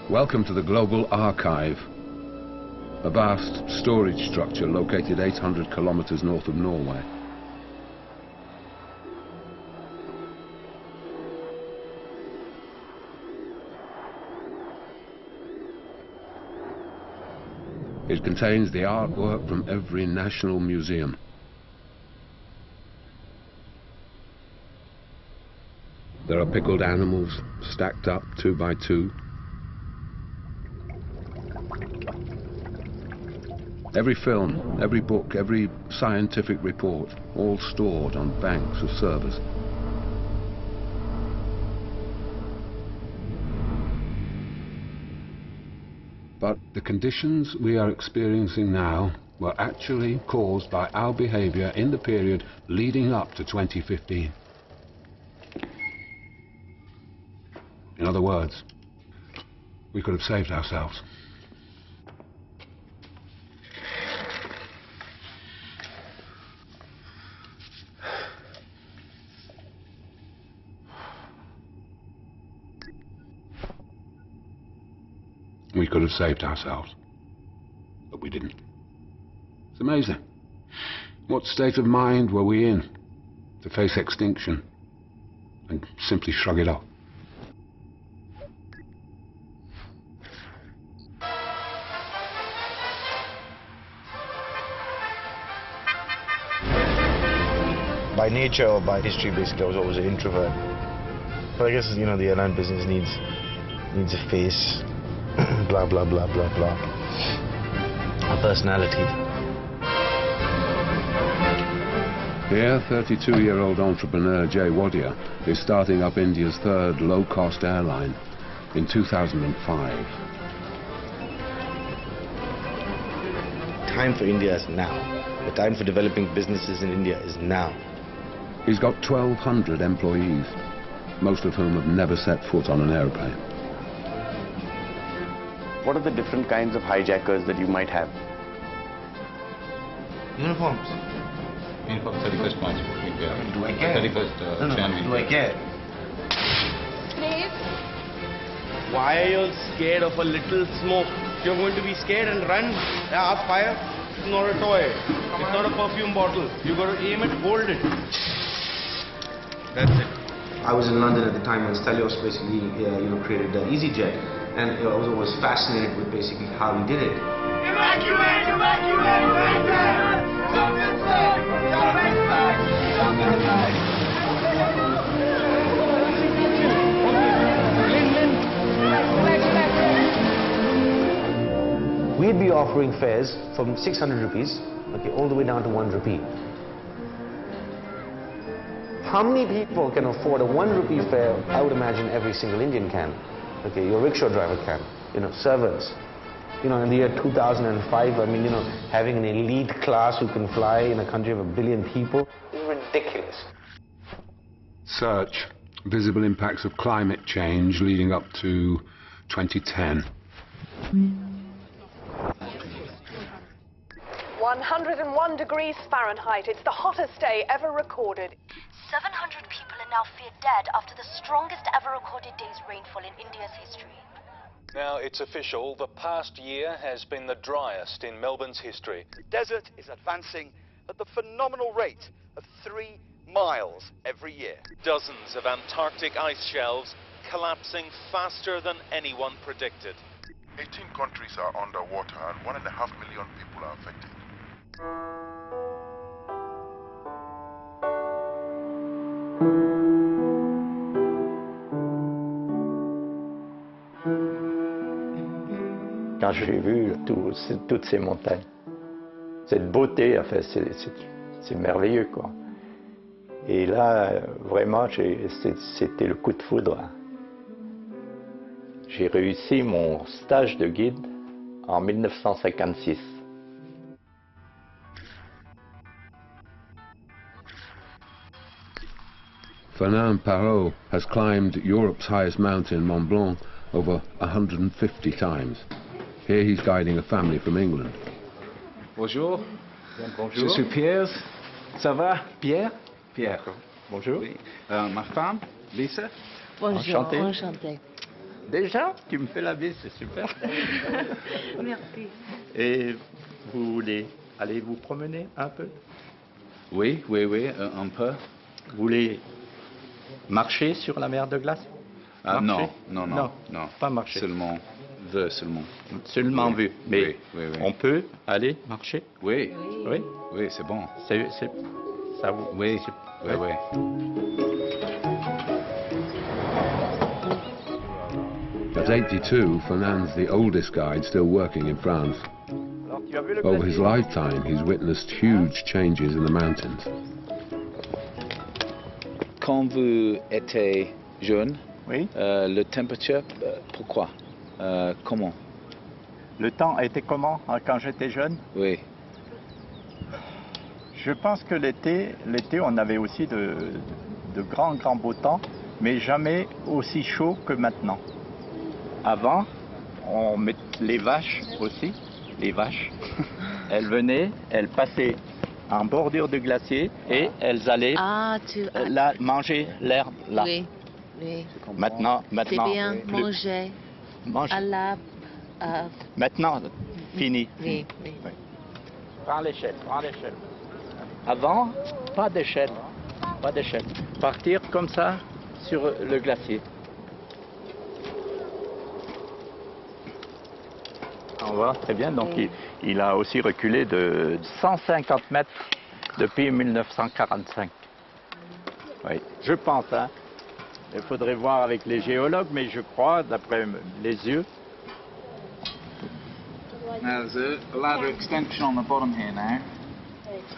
Welcome to the Global Archive, a vast storage structure located 800 kilometers north of Norway. It contains the artwork from every national museum. There are pickled animals stacked up 2 by 2. Every film, every book, every scientific report, all stored on banks of servers. But the conditions we are experiencing now were actually caused by our behavior in the period leading up to 2015. In other words, we could have saved ourselves. We could have saved ourselves, but we didn't. It's amazing. What state of mind were we in to face extinction and simply shrug it off? By nature or by history, basically, I was always an introvert. But I guess, you know, the airline business needs a face. Blah, blah, blah, blah, blah. A personality. Here, 32-year-old entrepreneur Jay Wadia is starting up India's third low-cost airline in 2005. Time for India is now. The time for developing businesses in India is now. He's got 1,200 employees, most of whom have never set foot on an airplane. What are the different kinds of hijackers that you might have? Uniforms. Uniform 31st March. Do I care? 31st January. Do I care? Dave? Why are you scared of a little smoke? You're going to be scared and run. Ask fire. It's not a toy. It's not a perfume bottle. You got to aim it, hold it. That's it. I was in London at the time when Stelios basically, created EasyJet, and I was always fascinated with basically how he did it. We'd be offering fares from 600 rupees, okay, all the way down to 1 rupee. How many people can afford a 1 rupee fare? I would imagine every single Indian can. Okay, your rickshaw driver can, you know, servants. You know, in the year 2005, I mean, you know, having an elite class who can fly in a country of 1 billion people is ridiculous. Search visible impacts of climate change leading up to 2010. 101 degrees Fahrenheit. It's the hottest day ever recorded. 700 people are now feared dead after the strongest ever recorded day's rainfall in India's history. Now it's official, the past year has been the driest in Melbourne's history. The desert is advancing at the phenomenal rate of 3 miles every year. Dozens of Antarctic ice shelves collapsing faster than anyone predicted. 18 countries are underwater and 1.5 million people are affected. Quand j'ai vu toutes ces montagnes, cette beauté, enfin, c'est merveilleux, quoi. Et là, vraiment, c'était le coup de foudre. J'ai réussi mon stage de guide en 1956. Fernand Parot has climbed Europe's highest mountain, Mont Blanc, over 150 times. Here he's guiding a family from England. Bonjour. Bonjour. Je suis Pierre. Ça va, Pierre? Pierre. Bonjour. Oui. Ma femme, Lisa. Bonjour. Enchanté. Enchanté. Déjà, tu me fais la bise, c'est super. Merci. Et vous voulez aller vous promener un peu? Oui, un peu. Vous voulez marcher sur la mer de glace? Non, pas marcher. Seulement seulement. Seulement vu. Mais oui. on peut aller marcher? Oui. Oui? Oui, c'est bon. Ça vous... Oui. Oui. At 82, Fernand's the oldest guide still working in France. Over his lifetime, he's witnessed huge changes in the mountains. Quand vous étiez jeune, oui. La température, pourquoi? Comment? Le temps était comment quand j'étais jeune? Oui. Je pense que l'été, on avait aussi de grands beaux temps, mais jamais aussi chaud que maintenant. Avant, on met les vaches aussi, elles venaient, elles passaient en bordure de glacier et elles allaient là, manger l'herbe là. Oui. Maintenant, c'est bien, manger. À la... Maintenant, fini. Oui. Prends l'échelle. Avant, pas d'échelle. Partir comme ça sur le glacier. On voit très bien, donc il a aussi reculé de 150 mètres depuis 1945. Oui, je pense, hein. Il faudrait voir avec les géologues, mais je crois, d'après les yeux. There's a ladder extension on the bottom here now.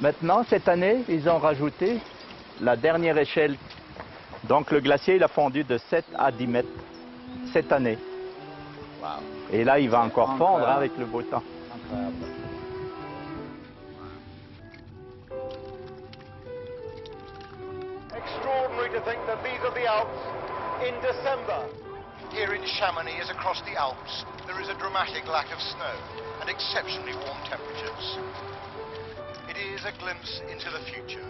Maintenant, cette année, ils ont rajouté la dernière échelle. Donc le glacier, il a fondu de 7 à 10 mètres cette année. Wow. Et là, il va encore fondre avec le beau temps. Incroyable. Extraordinary to think that these are the Alps in December. Here in Chamonix, as across the Alps, there is a dramatic lack of snow and exceptionally warm temperatures. It is a glimpse into the future.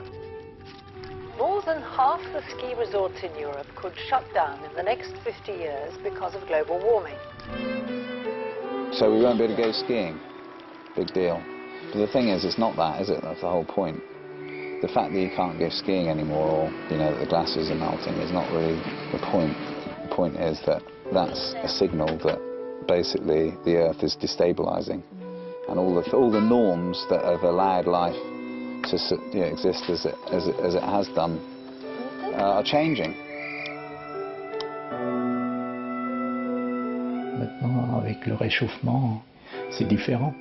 More than half the ski resorts in Europe could shut down in the next 50 years because of global warming. So we won't be able to go skiing. Big deal. But the thing is, it's not that, is it? That's the whole point. The fact that you can't go skiing anymore, or that the glaciers are melting, is not really the point. The point is that that's a signal that basically the Earth is destabilizing. and all the norms that have allowed life to exist as it has done are changing. Maintenant, avec le réchauffement, c'est différent.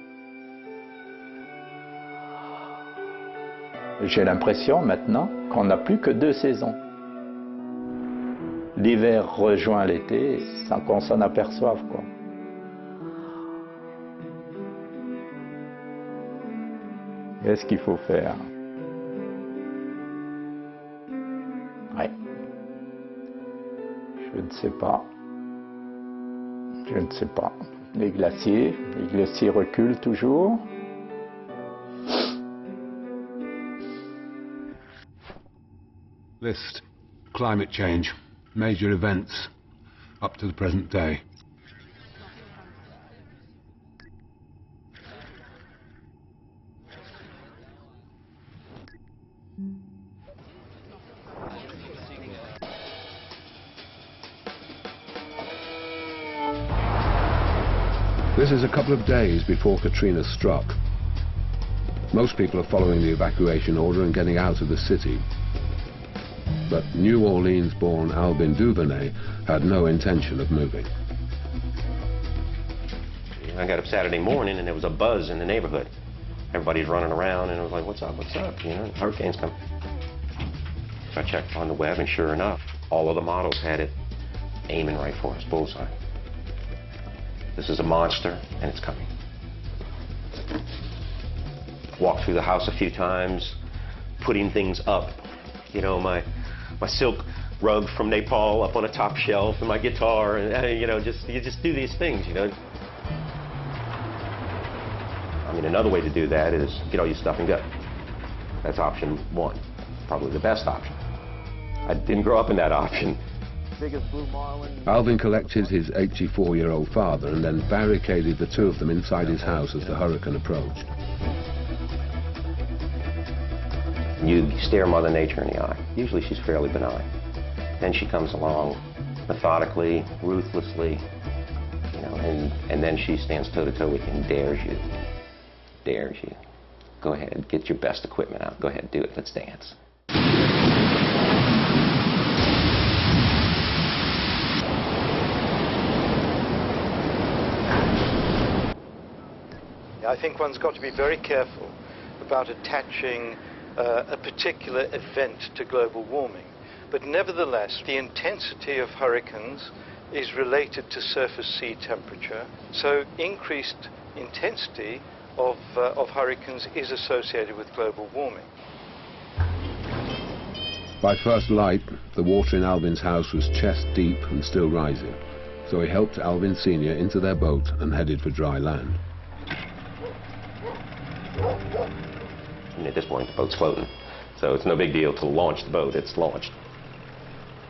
J'ai l'impression maintenant qu'on n'a plus que 2 saisons. L'hiver rejoint l'été sans qu'on s'en aperçoive, quoi. Qu'est-ce qu'il faut faire? Ouais. Je ne sais pas. Je ne sais pas. Les glaciers reculent toujours. List climate change, major events up to the present day. This is a couple of days before Katrina struck. Most people are following the evacuation order and getting out of the city. But New Orleans-born Albin Duvernay had no intention of moving. I got up Saturday morning and there was a buzz in the neighborhood. Everybody's running around and I was like, what's up, you know, hurricane's coming. So I checked on the web and sure enough, all of the models had it aiming right for us, bullseye. This is a monster and it's coming. Walked through the house a few times, putting things up. You know, my silk rug from Nepal up on a top shelf and my guitar and, you know, you just do these things, you know. I mean, another way to do that is get all your stuff and go. That's option 1, probably the best option. I didn't grow up in that option. Alvin collected his 84-year-old father and then barricaded the 2 of them inside his house as the hurricane approached. You stare Mother Nature in the eye. Usually she's fairly benign. Then she comes along methodically, ruthlessly, you know, and then she stands toe-to-toe with you and dares you. Dares you. Go ahead, get your best equipment out. Go ahead, do it. Let's dance. I think one's got to be very careful about attaching a particular event to global warming. But nevertheless, the intensity of hurricanes is related to surface sea temperature. So increased intensity of hurricanes is associated with global warming. By first light, the water in Alvin's house was chest deep and still rising. So he helped Alvin Sr. into their boat and headed for dry land. And at this point, the boat's floating, so it's no big deal to launch the boat. It's launched.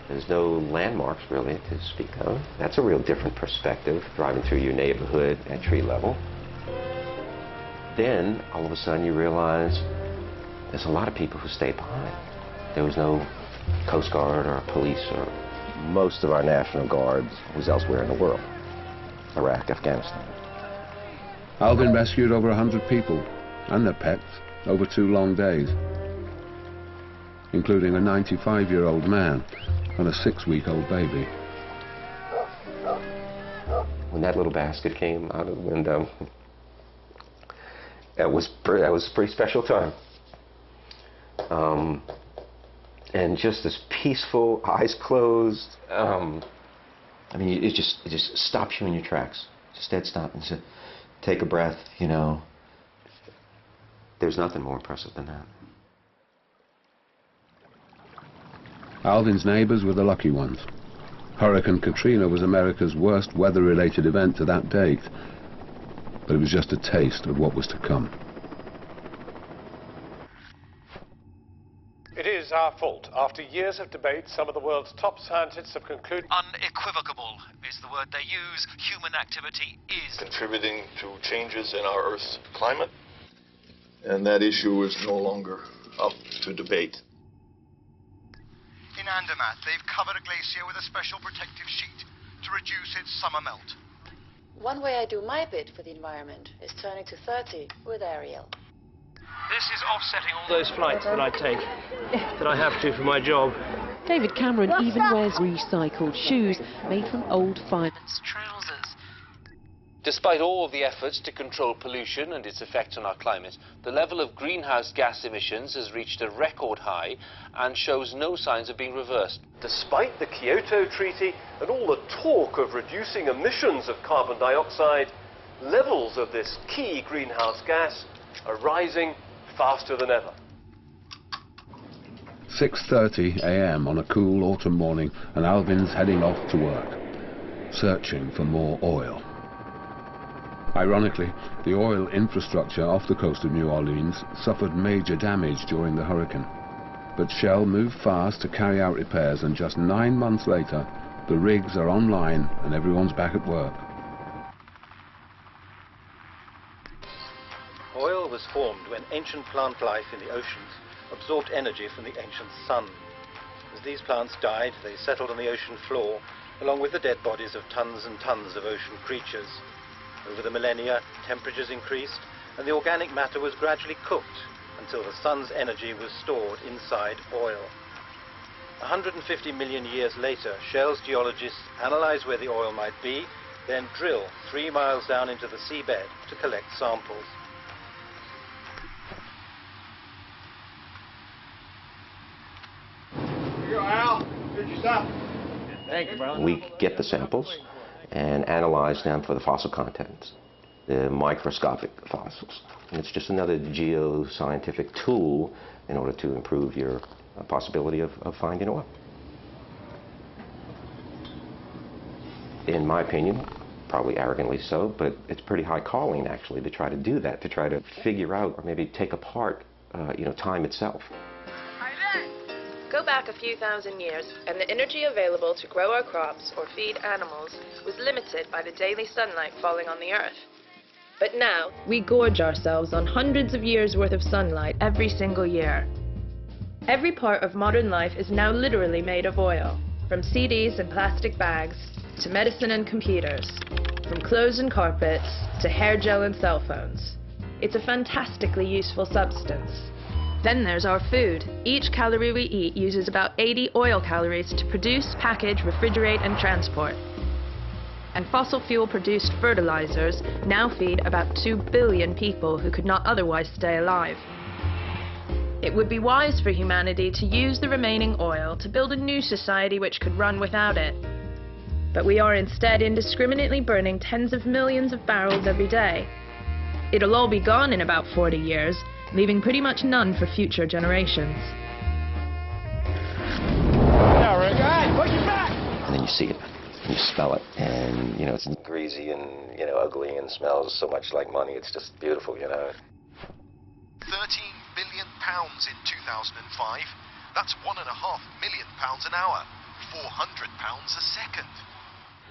There's no landmarks, really, to speak of. That's a real different perspective, driving through your neighborhood at tree level. Then, all of a sudden, you realize there's a lot of people who stayed behind. There was no Coast Guard or police, or most of our National Guard was elsewhere in the world. Iraq, Afghanistan. Alvin rescued over 100 people and their pets over 2 long days, including a 95-year-old man and a 6-week-old baby. When that little basket came out of the window, that was a pretty special time. And just this peaceful, eyes closed. I mean, it just stops you in your tracks. Just dead stop and say, take a breath, you know. There's nothing more impressive than that. Alvin's neighbors were the lucky ones. Hurricane Katrina was America's worst weather-related event to that date, but it was just a taste of what was to come. It is our fault. After years of debate, some of the world's top scientists have concluded... Unequivocal is the word they use. Human activity is contributing to changes in our Earth's climate, and that issue is no longer up to debate. In Andermatt, they've covered a glacier with a special protective sheet to reduce its summer melt. One way I do my bit for the environment is turning to 30 with Ariel. This is offsetting all those flights that I take, that I have to for my job. David Cameron even wears recycled shoes made from old fireman's trousers. Despite all of the efforts to control pollution and its effects on our climate, the level of greenhouse gas emissions has reached a record high and shows no signs of being reversed. Despite the Kyoto Treaty and all the talk of reducing emissions of carbon dioxide, levels of this key greenhouse gas are rising faster than ever. 6:30 a.m. on a cool autumn morning, and Alvin's heading off to work, searching for more oil. Ironically, the oil infrastructure off the coast of New Orleans suffered major damage during the hurricane. But Shell moved fast to carry out repairs, and just 9 months later, the rigs are online and everyone's back at work. Oil was formed when ancient plant life in the oceans absorbed energy from the ancient sun. As these plants died, they settled on the ocean floor, along with the dead bodies of tons and tons of ocean creatures. Over the millennia, temperatures increased, and the organic matter was gradually cooked until the sun's energy was stored inside oil. 150 million years later, Shell's geologists analyze where the oil might be, then drill 3 miles down into the seabed to collect samples. Here you go, Al. Here's your stuff. Thank you, brother. We get the samples and analyze them for the fossil contents, the microscopic fossils. And it's just another geoscientific tool in order to improve your possibility of finding oil. In my opinion, probably arrogantly so, but it's pretty high calling actually to try to do that, to try to figure out or maybe take apart time itself. Go back a few thousand years, and the energy available to grow our crops or feed animals was limited by the daily sunlight falling on the earth. But now, we gorge ourselves on hundreds of years' worth of sunlight every single year. Every part of modern life is now literally made of oil, from CDs and plastic bags, to medicine and computers, from clothes and carpets, to hair gel and cell phones. It's a fantastically useful substance. Then there's our food. Each calorie we eat uses about 80 oil calories to produce, package, refrigerate, and transport. And fossil fuel-produced fertilizers now feed about 2 billion people who could not otherwise stay alive. It would be wise for humanity to use the remaining oil to build a new society which could run without it. But we are instead indiscriminately burning tens of millions of barrels every day. It'll all be gone in about 40 years, leaving pretty much none for future generations. All right, guys, push it back! And then you see it, and you smell it, and it's greasy and ugly and smells so much like money. It's just beautiful, 13 billion pounds in 2005. That's £1.5 million an hour, 400 pounds a second.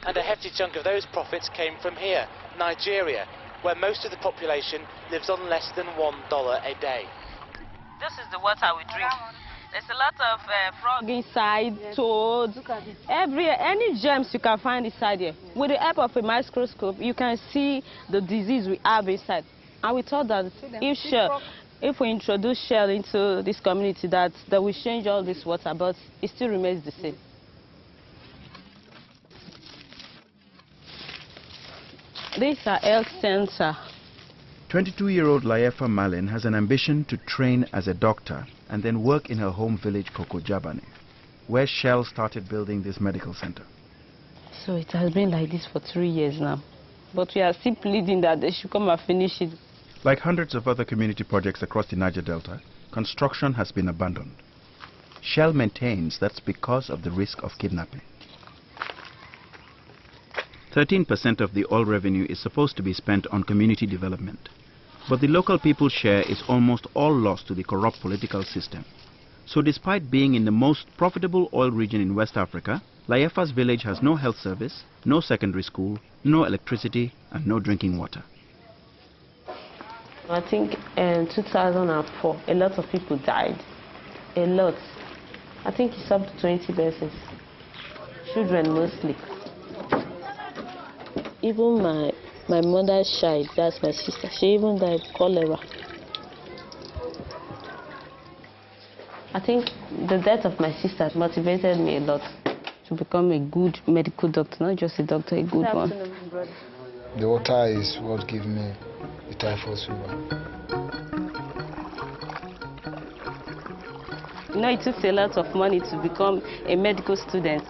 And a hefty chunk of those profits came from here, Nigeria, where most of the population lives on less than $1 a day. This is the water we drink. There's a lot of frog inside, toads, any germs you can find inside here. With the help of a microscope, you can see the disease we have inside. And we thought that if we introduce Shell into this community, that we change all this water, but it still remains the same. These are health center. 22-year-old Layefa Malin has an ambition to train as a doctor and then work in her home village, Kokojabane, where Shell started building this medical center. So it has been like this for 3 years now. But we are still pleading that they should come and finish it. Like hundreds of other community projects across the Niger Delta, construction has been abandoned. Shell maintains that's because of the risk of kidnapping. 13% of the oil revenue is supposed to be spent on community development. But the local people's share is almost all lost to the corrupt political system. So despite being in the most profitable oil region in West Africa, Layefa's village has no health service, no secondary school, no electricity, and no drinking water. I think in 2004, a lot of people died. A lot. I think it's up to 20 persons. Children mostly. Even my My mother's child, that's my sister. She even died of cholera. I think the death of my sister motivated me a lot to become a good medical doctor, not just a doctor, a good one. The water is what gave me the typhoid fever. You know, it took a lot of money to become a medical student.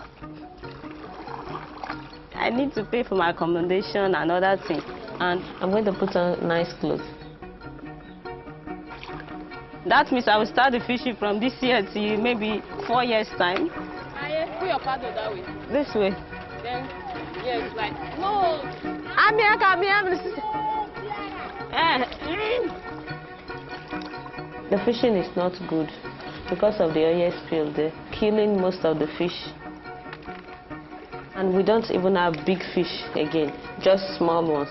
I need to pay for my accommodation and other things. And I'm going to put on nice clothes. That means I will start the fishing from this year to maybe 4 years' time. Put your paddle that way. This way. Then, yes, like, no. The fishing is not good because of the oil spill. They're killing most of the fish. And we don't even have big fish again, just small ones.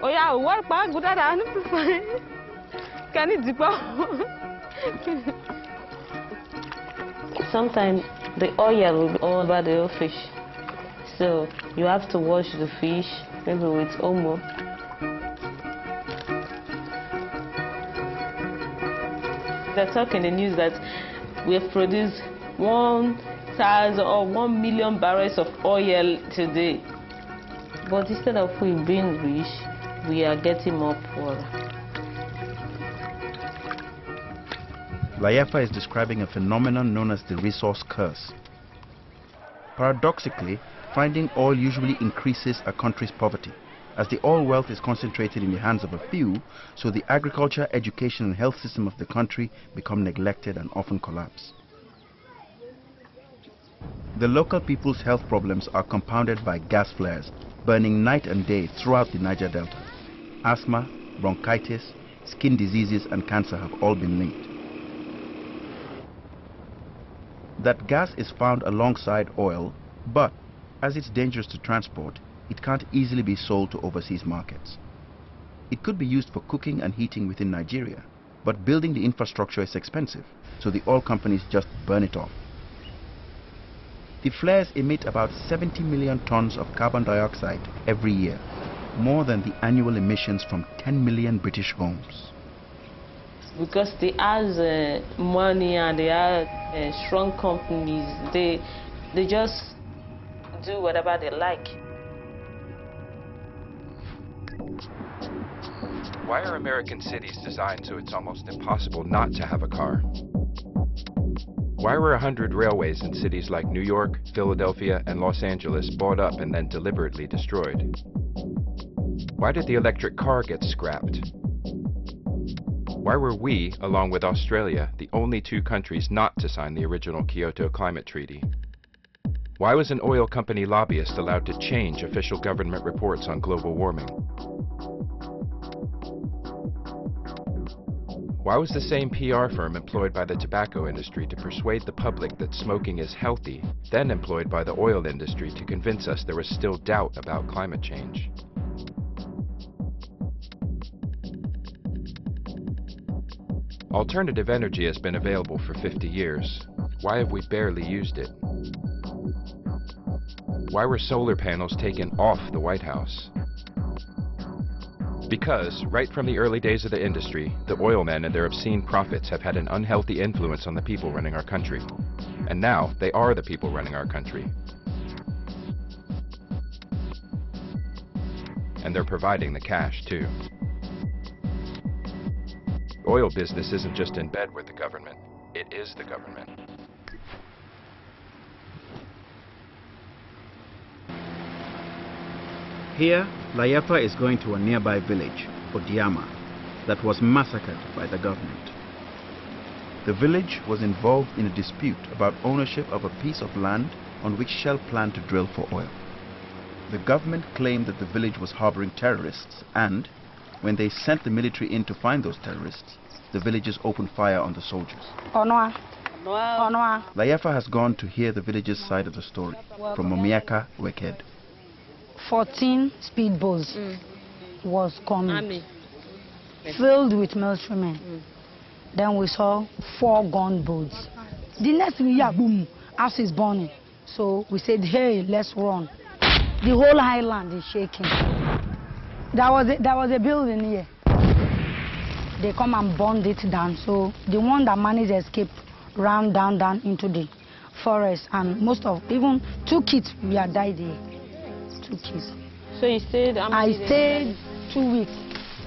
Oh yeah, what bag would I Can it dip out? Sometimes the oil will be all over the whole fish. So you have to wash the fish, maybe with Omo. They're talking in the news that we have produced 1,000 or 1 million barrels of oil today. But instead of we being rich, we are getting more poor. Layefa is describing a phenomenon known as the resource curse. Paradoxically, finding oil usually increases a country's poverty, as the oil wealth is concentrated in the hands of a few, so the agriculture, education and health system of the country become neglected and often collapse. The local people's health problems are compounded by gas flares, burning night and day throughout the Niger Delta. Asthma, bronchitis, skin diseases and cancer have all been linked. That gas is found alongside oil, but as it's dangerous to transport, it can't easily be sold to overseas markets. It could be used for cooking and heating within Nigeria, but building the infrastructure is expensive, so the oil companies just burn it off. The flares emit about 70 million tons of carbon dioxide every year, more than the annual emissions from 10 million British homes. Because they have money and they have strong companies, they just do whatever they like. Why are American cities designed so it's almost impossible not to have a car? Why were 100 railways in cities like New York, Philadelphia, and Los Angeles bought up and then deliberately destroyed? Why did the electric car get scrapped? Why were we, along with Australia, the only two countries not to sign the original Kyoto Climate Treaty? Why was an oil company lobbyist allowed to change official government reports on global warming? Why was the same PR firm employed by the tobacco industry to persuade the public that smoking is healthy, then employed by the oil industry to convince us there was still doubt about climate change? Alternative energy has been available for 50 years. Why have we barely used it? Why were solar panels taken off the White House? Because, right from the early days of the industry, the oil men and their obscene profits have had an unhealthy influence on the people running our country. And now, they are the people running our country. And they're providing the cash, too. Oil business isn't just in bed with the government, it is the government. Here, Layefa is going to a nearby village, Odiama, that was massacred by the government. The village was involved in a dispute about ownership of a piece of land on which Shell planned to drill for oil. The government claimed that the village was harboring terrorists and, when they sent the military in to find those terrorists, the villagers opened fire on the soldiers. Layefa has gone to hear the villagers' side of the story from Momiaka Weked. 14 speedboats was coming, filled with military men. Then we saw 4 gunboats. The next thing, yeah, boom, house is burning. So we said, hey, let's run. The whole island is shaking. There was a building here. They come and burned it down. So the one that managed to escape ran down into the forest, and most of, even 2 kids were died here. 2 kids. So you stayed? I stayed 2 weeks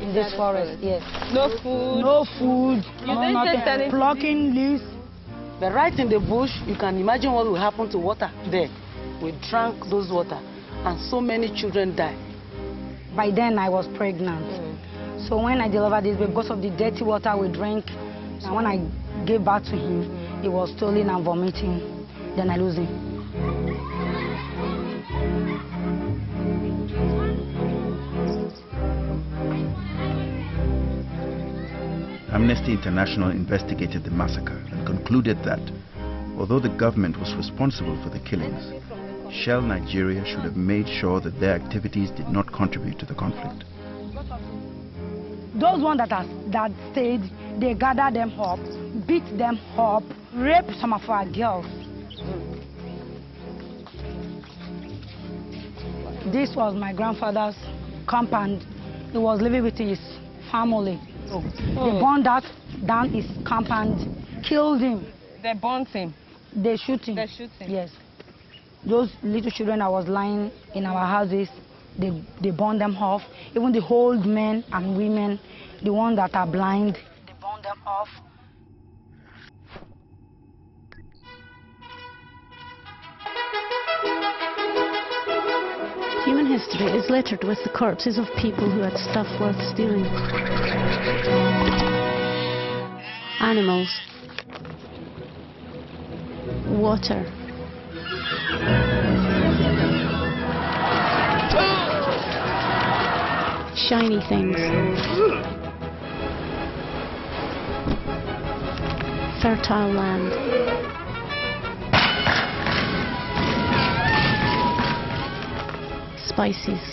in this forest. Yes. No food. No food. You didn't taste anything? Plucking leaves. But right in the bush, you can imagine what will happen to water there. We drank those water, and so many children died. By then I was pregnant. So when I delivered this baby, because of the dirty water we drank, and when I gave birth to him, he was stooling and vomiting. Then I lose him. Amnesty International investigated the massacre and concluded that, although the government was responsible for the killings, Shell Nigeria should have made sure that their activities did not contribute to the conflict. Those ones that stayed, they gathered them up, beat them up, raped some of our girls. This was my grandfather's compound. He was living with his family. They burned down his compound, killed him. They burnt him? They shoot him. They shoot him? Yes. Those little children that was lying in our houses, they burned them off. Even the old men and women, the ones that are blind, they burned them off. Human history is littered with the corpses of people who had stuff worth stealing. Animals. Water. Shiny things. Fertile land. Spices.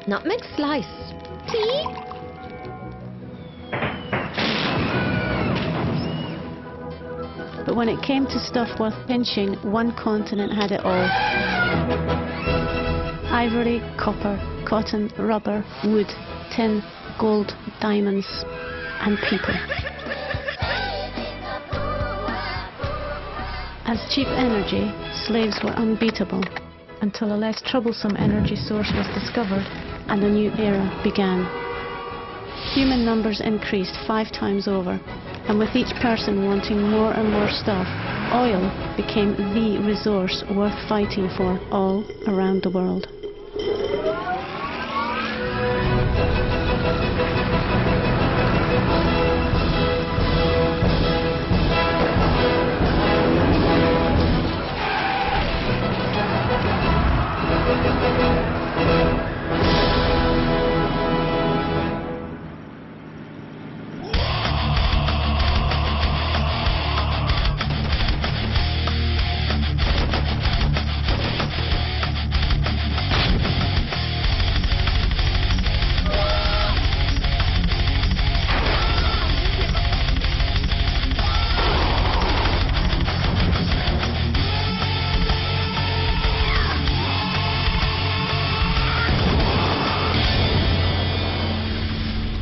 Nutmeg slice. Tea? But when it came to stuff worth pinching, one continent had it all. Ivory, copper, cotton, rubber, wood, tin, gold, diamonds, and people. As cheap energy, slaves were unbeatable until a less troublesome energy source was discovered and a new era began. Human numbers increased 5 times over, and with each person wanting more and more stuff, oil became the resource worth fighting for all around the world.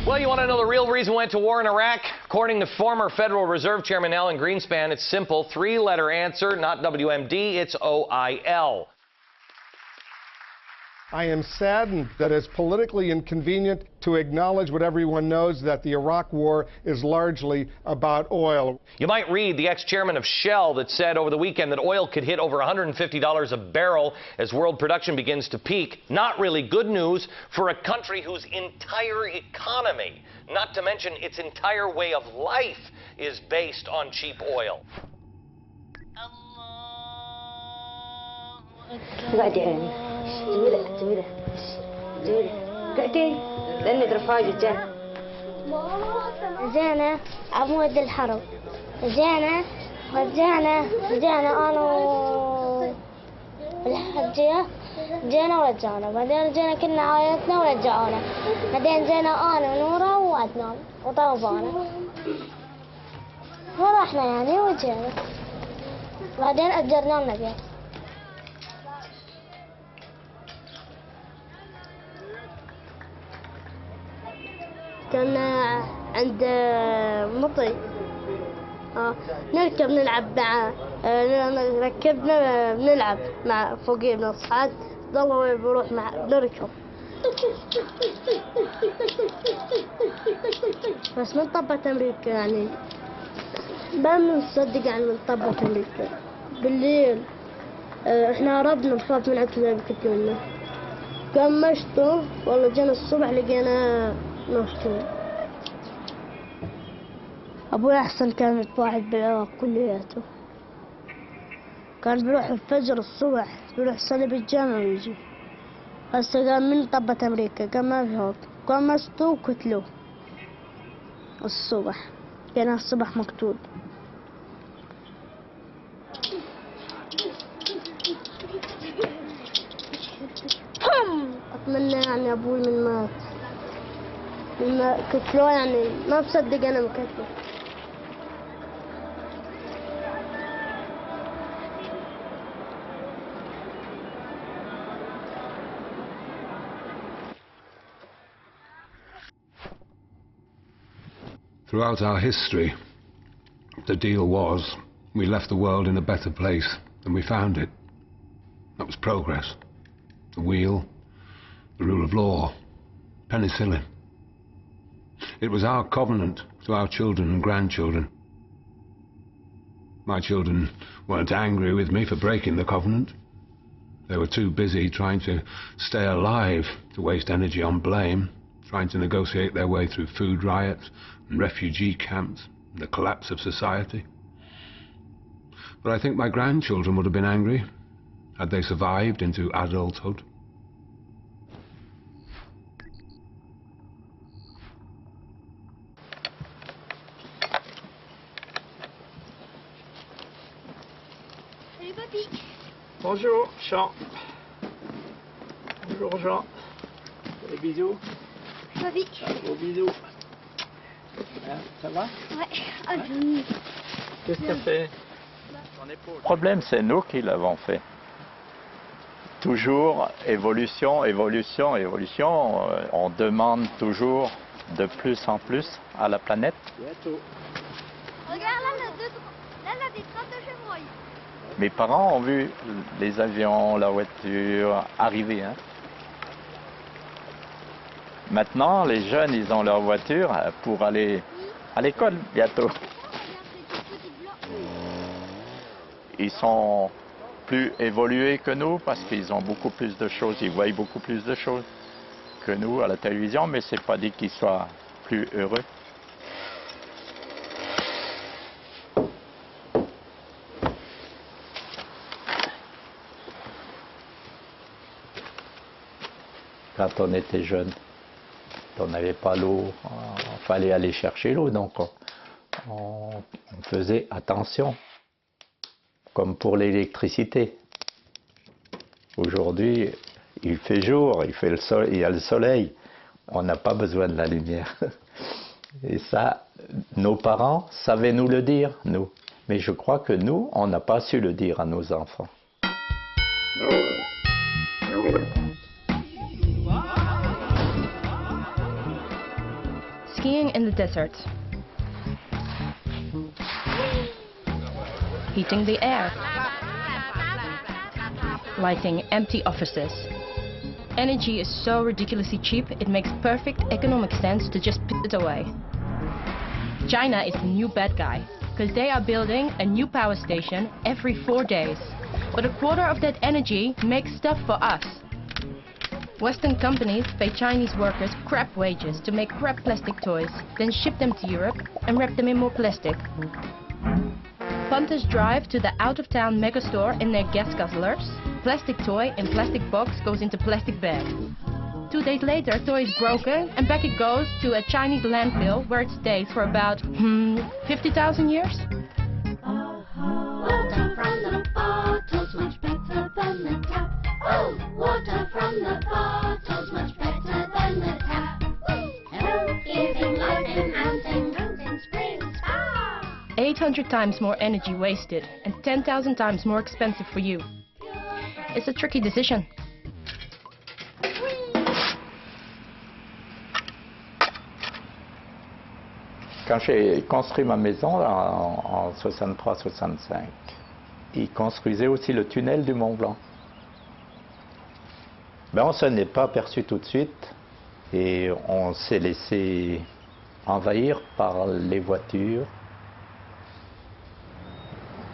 Well, you want to know the real reason we went to war in Iraq? According to former Federal Reserve Chairman Alan Greenspan, it's simple, 3-letter answer, not WMD, it's OIL. I am saddened that it's politically inconvenient to acknowledge what everyone knows, that the Iraq War is largely about oil. You might read the ex-chairman of Shell that said over the weekend that oil could hit over $150 a barrel as world production begins to peak. Not really good news for a country whose entire economy, not to mention its entire way of life, is based on cheap oil. زينة عمود الحرب زينة رجعنا أنا والحجية جينا ورجعنا بعدين رجعنا كلنا عائلتنا ورجعونا بعدين جينا أنا ونورة وعدنان وطوبانا ورحنا يعني وجينا بعدين أجرنا لنا بيت. كنا عند مطي نركب نلعب مع ركبنا بنلعب مع فوقيه بنصعد ضلوا بروح مع نركب بس من طبة أمريكا يعني ما بنصدق يعني من طبة أمريكا بالليل احنا هربنا بخاف من عكس زي ما كنت منه قام مشطه والله جينا الصبح لقينا مفتوح. أبوي أحسن كان متواعد بالعراق كلياته كان بيروح الفجر الصبح بيروح يصلي بالجامع ويجي هسه قام من طبة أمريكا قام ما في هوب قام مسطوه وقتلوه الصبح كان الصبح مقتول. أتمنى يعني أبوي من مات لما قتلوه يعني ما بصدق أنا مقتله. Throughout our history, the deal was we left the world in a better place than we found it. That was progress. The wheel, the rule of law, penicillin. It was our covenant to our children and grandchildren. My children weren't angry with me for breaking the covenant. They were too busy trying to stay alive to waste energy on blame, trying to negotiate their way through food riots and refugee camps and the collapse of society. But I think my grandchildren would have been angry had they survived into adulthood. Salut papy. Bonjour Jean. Bonjour Jean. Des bisous. Papy. Gros bisous. Hein, ça va? Ouais. Qu'est-ce que tu as fait? Le problème, c'est nous qui l'avons fait. Toujours évolution, évolution, évolution. On demande toujours de plus en plus à la planète. Bientôt. Regarde là, là, des traces de chevreuil. Mes parents ont vu les avions, la voiture arriver. Hein. Maintenant, les jeunes, ils ont leur voiture pour aller à l'école bientôt. Ils sont plus évolués que nous parce qu'ils ont beaucoup plus de choses, ils voient beaucoup plus de choses que nous à la télévision, mais c'est pas dit qu'ils soient plus heureux. Quand on était jeune, on n'avait pas l'eau, il fallait aller chercher l'eau, donc on faisait attention. Comme pour l'électricité. Aujourd'hui, il fait jour, il y a le soleil, on n'a pas besoin de la lumière. Et ça, nos parents savaient nous le dire, nous. Mais je crois que nous, on n'a pas su le dire à nos enfants. Skiing in the desert. Heating the air, lighting empty offices. Energy is so ridiculously cheap, it makes perfect economic sense to just put it away. China is the new bad guy, because they are building a new power station every 4 days. But a quarter of that energy makes stuff for us. Western companies pay Chinese workers crap wages to make crap plastic toys, then ship them to Europe and wrap them in more plastic. Punters drive to the out-of-town megastore in their gas guzzlers. Plastic toy in plastic box goes into plastic bag. 2 days later, toy is broken and back it goes to a Chinese landfill where it stays for about 50,000 years. Water from the bottle's much better than the tap. Oh, water from the bottle's much better than the tap. Help giving life enhancing drinks in spring. 800 times more energy wasted and 10,000 times more expensive for you. It's a tricky decision. Quand j'ai construit ma maison là, en 63-65, ils construisaient aussi le tunnel du Mont Blanc. Ben, on ne s'en est pas aperçu tout de suite et on s'est laissé envahir par les voitures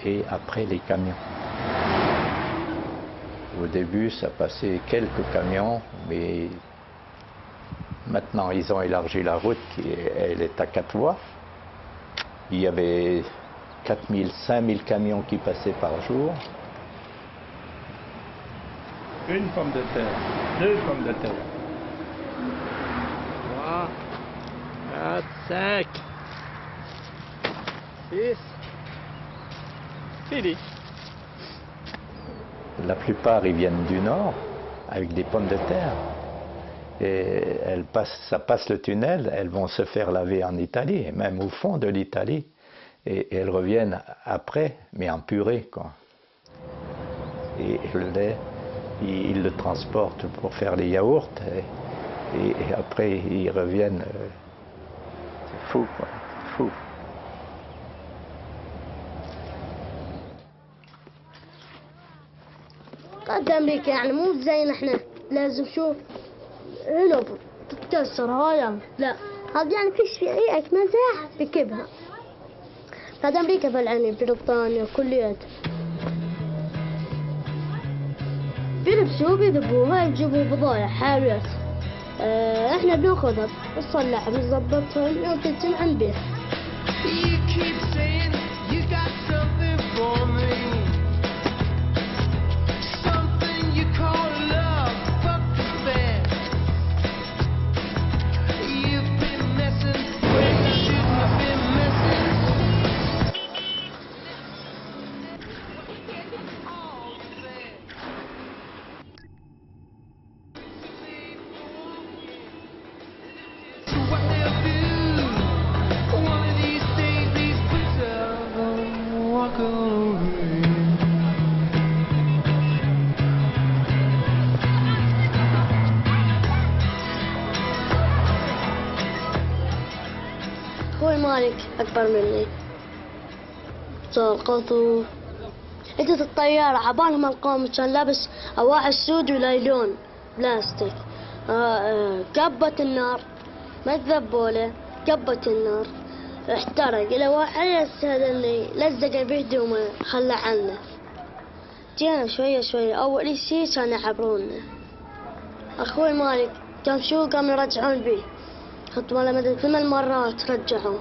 et après les camions. Au début, ça passait quelques camions, mais maintenant ils ont élargi la route, elle est à 4 voies. Il y avait 4000, 5000 camions qui passaient par jour. Une pomme de terre, 2 pommes de terre. 3, 4, 5, 6. Fini. La plupart, ils viennent du nord avec des pommes de terre. Et ça passe le tunnel, elles vont se faire laver en Italie, même au fond de l'Italie. Et elles reviennent après, mais en purée, quoi. Et le lait, ils le transportent pour faire les yaourts. Et après, ils reviennent. C'est fou, quoi. Fou. قد أمريكا يعني مو زينا احنا لازم شوف هنا تتكسر هاي لا هذا يعني فيش في أي مزاح بكبها. هذا أمريكا فالعني بريطانيا كليات بيلبسوا بيذبوها يجيبوا بضايع حاويات احنا بناخذها نصلحها بنظبطها وتتم نبيع. أخوي مالك أكبر مني صار قطو إجت الطيارة عبالهم القوم كان لابس أواعي سود ولايلون بلاستيك كبت النار ما تذبوله كبت النار احترق إلى واحد اللي لزق بهدومه خلى عنه جينا شوية شوية أول شي كان يعبرونا أخوي مالك كان شو قام يرجعون بيه خطوا له مدى 8 مرات رجعوه.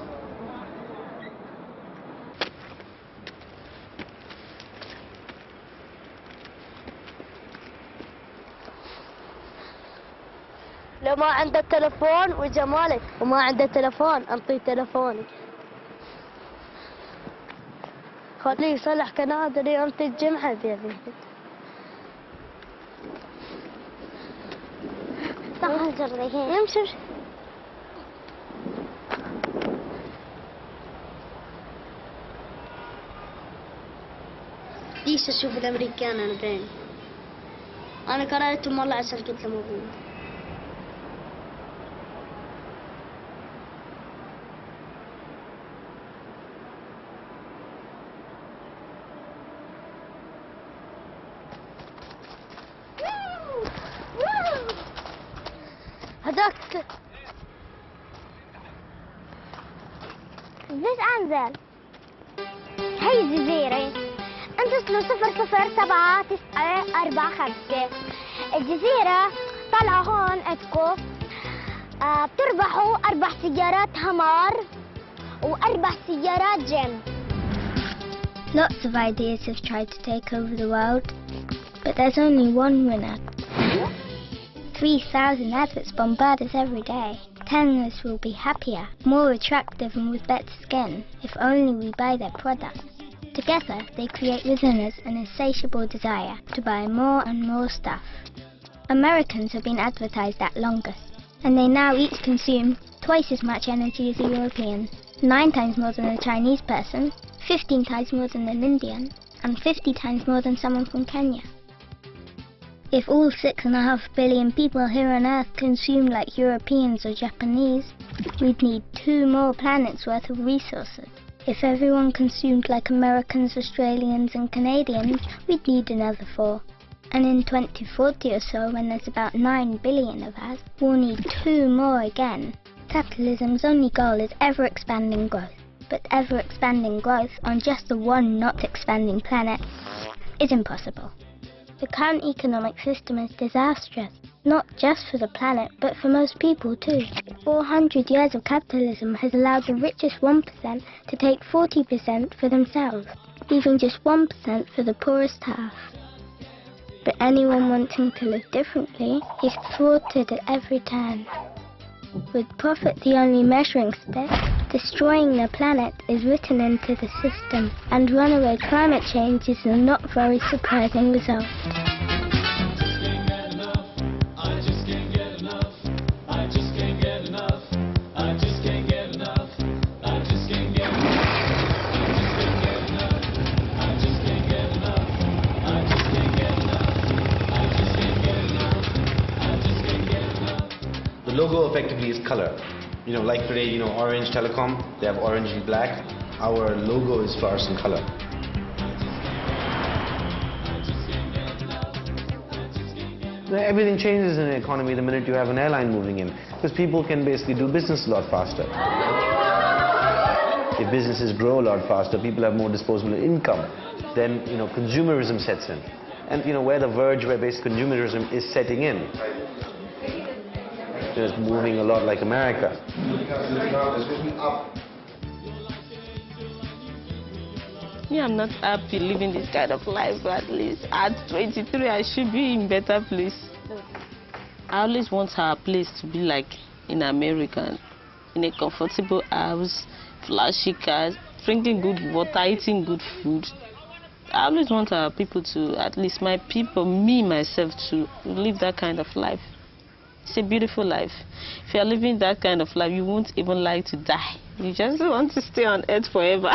لو ما عنده تلفون وجمالك وما عنده تلفون انطيه تلفونك خليه يصلح كنادري انت الجمعة بيبي يمشي ديش اشوف الامريكان انا بعيني انا قرأتهم والله عشان قلت لهم ابوي هذاك بس انزل هي جزيرة انتصلوا 00745 الجزيرة طلعوا هون عندكم بتربحوا 4 سيارات همار و4 سيارات جيم. Lots of ideas have tried to take over the world, but there's only one winner. 3,000 adverts bombard us every day, telling us we'll be happier, more attractive and with better skin if only we buy their products. Together, they create within us an insatiable desire to buy more and more stuff. Americans have been advertised at longest, and they now each consume twice as much energy as a European, 9 times more than a Chinese person, 15 times more than an Indian, and 50 times more than someone from Kenya. If all 6.5 billion people here on Earth consumed like Europeans or Japanese, we'd need 2 more planets worth of resources. If everyone consumed like Americans, Australians and Canadians, we'd need another 4. And in 2040 or so, when there's about 9 billion of us, we'll need 2 more again. Capitalism's only goal is ever-expanding growth. But ever-expanding growth on just the one not-expanding planet is impossible. The current economic system is disastrous, not just for the planet, but for most people too. 400 years of capitalism has allowed the richest 1% to take 40% for themselves, leaving just 1% for the poorest half. But anyone wanting to live differently is thwarted at every turn. With profit the only measuring stick, destroying the planet is written into the system, and runaway climate change is a not very surprising result. The logo effectively is color. You know, like today, you know, Orange Telecom, they have orange and black. Our logo is fluorescent color. Everything changes in the economy the minute you have an airline moving in, because people can basically do business a lot faster. If businesses grow a lot faster, people have more disposable income. Then, you know, consumerism sets in. And, you know, where the verge where basic consumerism is setting in. It's moving a lot like America. Yeah, I'm not happy living this kind of life, but at least at 23 I should be in better place. I always want our place to be like in America, in a comfortable house, flashy cars, drinking good water, eating good food. I always want our people to, at least my people, me, myself, to live that kind of life. It's a beautiful life. If you're living that kind of life, you won't even like to die. You just want to stay on earth forever.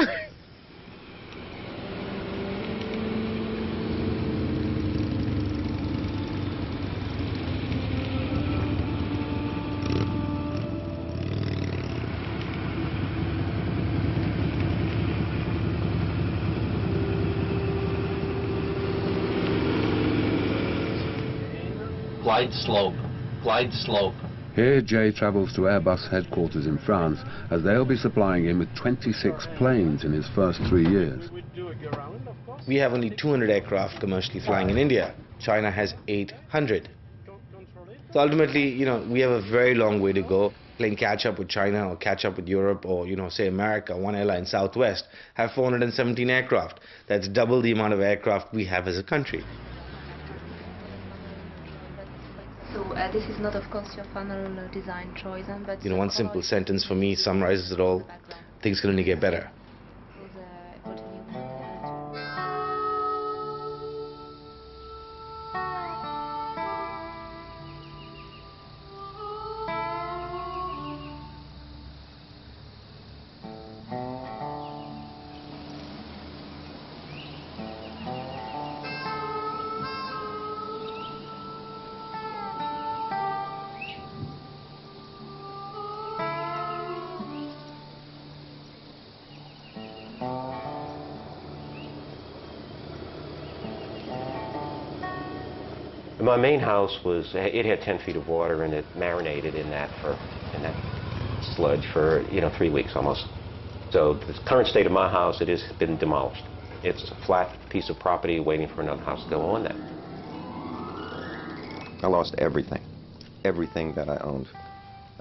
Glide slope. Glide slope. Here Jay travels to Airbus headquarters in France, as they'll be supplying him with 26 planes in his first 3 years. We have only 200 aircraft commercially flying in India. China has 800. So ultimately, you know, we have a very long way to go. Playing catch up with China or catch up with Europe or, you know, say America, one airline, Southwest, have 417 aircraft. That's double the amount of aircraft we have as a country. So this is not, of course, your final design choice, but... You know, one simple sentence for me summarizes it all. Things can only get better. My main house was, it had 10 feet of water and it marinated in that sludge for, 3 weeks almost. So the current state of my house, it has been demolished. It's a flat piece of property waiting for another house to go on that. I lost everything. Everything that I owned.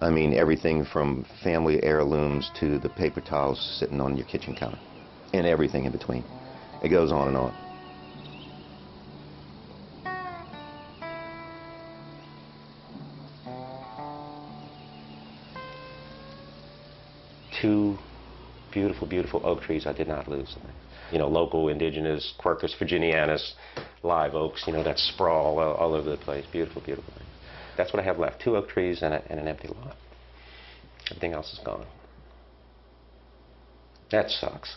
I mean, everything from family heirlooms to the paper towels sitting on your kitchen counter. And everything in between. It goes on and on. Two beautiful, beautiful oak trees I did not lose. Local indigenous Quercus virginianus live oaks, that sprawl all over the place. Beautiful, beautiful thing. That's what I have left. 2 oak trees and an empty lot. Everything else is gone. That sucks.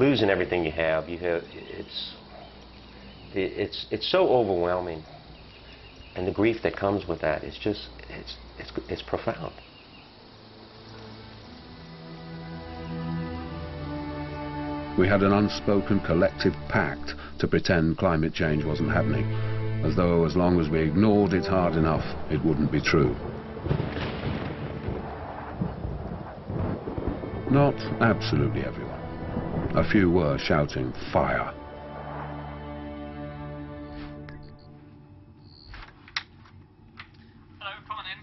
losing everything you have, it's so overwhelming, and the grief that comes with that is just, it's profound. We had an unspoken collective pact to pretend climate change wasn't happening, as though as long as we ignored it hard enough, it wouldn't be true. Not absolutely everyone. A few were shouting fire. Hello, come on in.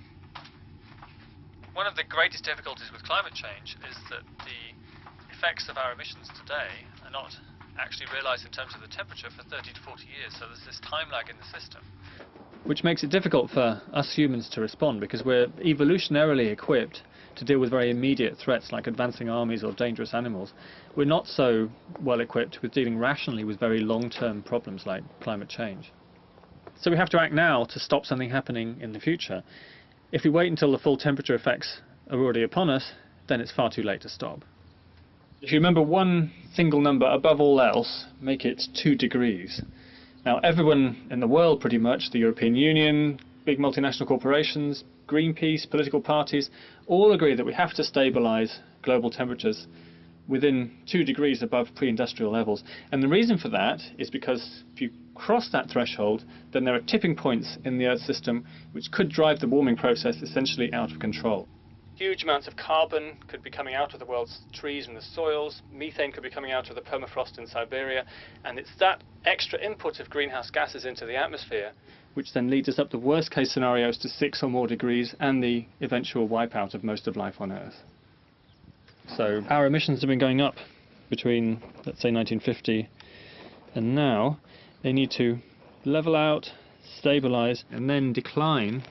One of the greatest difficulties with climate change is that the effects of our emissions today are not actually realized in terms of the temperature for 30 to 40 years, so there's this time lag in the system, which makes it difficult for us humans to respond, because we're evolutionarily equipped to deal with very immediate threats like advancing armies or dangerous animals. We're not so well equipped with dealing rationally with very long-term problems like climate change. So we have to act now to stop something happening in the future. If we wait until the full temperature effects are already upon us, then it's far too late to stop. If you remember one single number above all else, make it 2 degrees. Now everyone in the world pretty much, the European Union, big multinational corporations, Greenpeace, political parties, all agree that we have to stabilise global temperatures within 2 degrees above pre-industrial levels. And the reason for that is because if you cross that threshold, then there are tipping points in the Earth system which could drive the warming process essentially out of control. Huge amounts of carbon could be coming out of the world's trees and the soils, methane could be coming out of the permafrost in Siberia, and it's that extra input of greenhouse gases into the atmosphere which then leads us up the worst case scenarios to 6 or more degrees and the eventual wipeout of most of life on Earth. So our emissions have been going up between, let's say, 1950 and now. They need to level out, stabilise, and then decline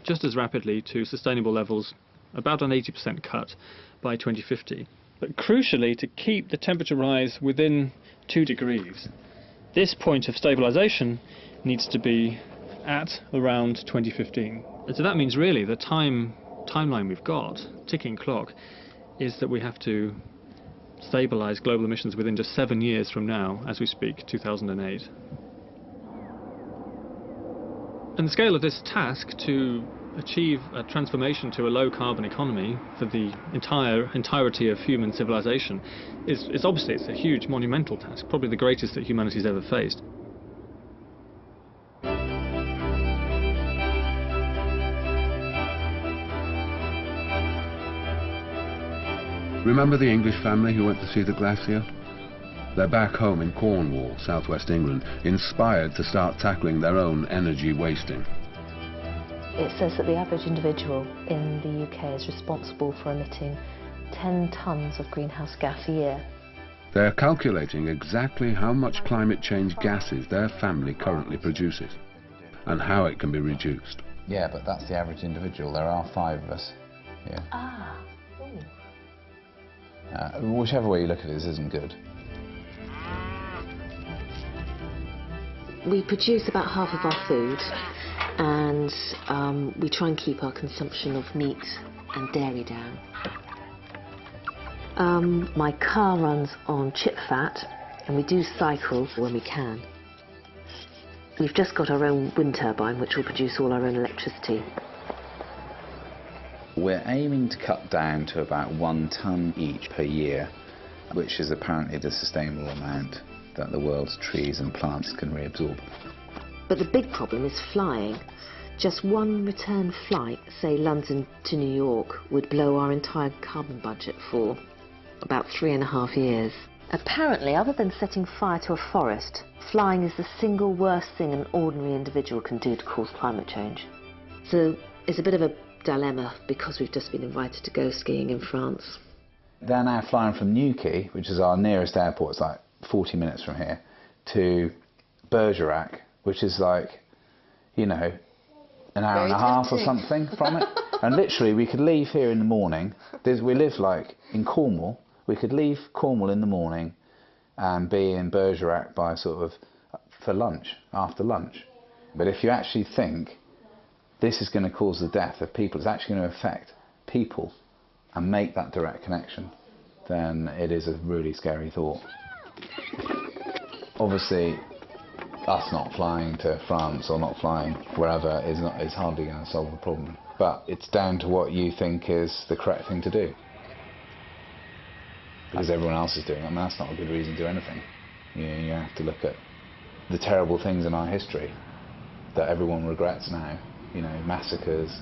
just as rapidly to sustainable levels, about an 80% cut by 2050. But crucially, to keep the temperature rise within 2 degrees, this point of stabilisation needs to be at around 2015. So that means really the timeline we've got, ticking clock, is that we have to stabilise global emissions within just 7 years from now, as we speak, 2008. And the scale of this task to achieve a transformation to a low-carbon economy for the entirety of human civilization is obviously it's a huge, monumental task, probably the greatest that humanity's ever faced. Remember the English family who went to see the glacier? They're back home in Cornwall, southwest England, inspired to start tackling their own energy wasting. It says that the average individual in the UK is responsible for emitting 10 tonnes of greenhouse gas a year. They're calculating exactly how much climate change gases their family currently produces and how it can be reduced. Yeah, but that's the average individual. There are 5 of us here. Ah. Whichever way you look at it, this isn't good. We produce about half of our food, and we try and keep our consumption of meat and dairy down. My car runs on chip fat, and we do cycle when we can. We've just got our own wind turbine, which will produce all our own electricity. We're aiming to cut down to about 1 tonne each per year, which is apparently the sustainable amount that the world's trees and plants can reabsorb. But the big problem is flying. Just one return flight, say London to New York, would blow our entire carbon budget for about 3.5 years. Apparently, other than setting fire to a forest, flying is the single worst thing an ordinary individual can do to cause climate change. So it's a bit of a dilemma because we've just been invited to go skiing in France. They're now flying from Newquay, which is our nearest airport, it's like 40 minutes from here, to Bergerac, which is like, you know, an hour and a half or something from it. And literally we could leave here in the morning. We live like in Cornwall. We could leave Cornwall in the morning and be in Bergerac by sort of for lunch, after lunch. But if you actually think this is going to cause the death of people, it's actually going to affect people and make that direct connection, then it is a really scary thought. Obviously, us not flying to France or not flying wherever is hardly going to solve the problem. But it's down to what you think is the correct thing to do. Because everyone else is doing it, and that's not a good reason to do anything. You have to look at the terrible things in our history that everyone regrets now. Massacres,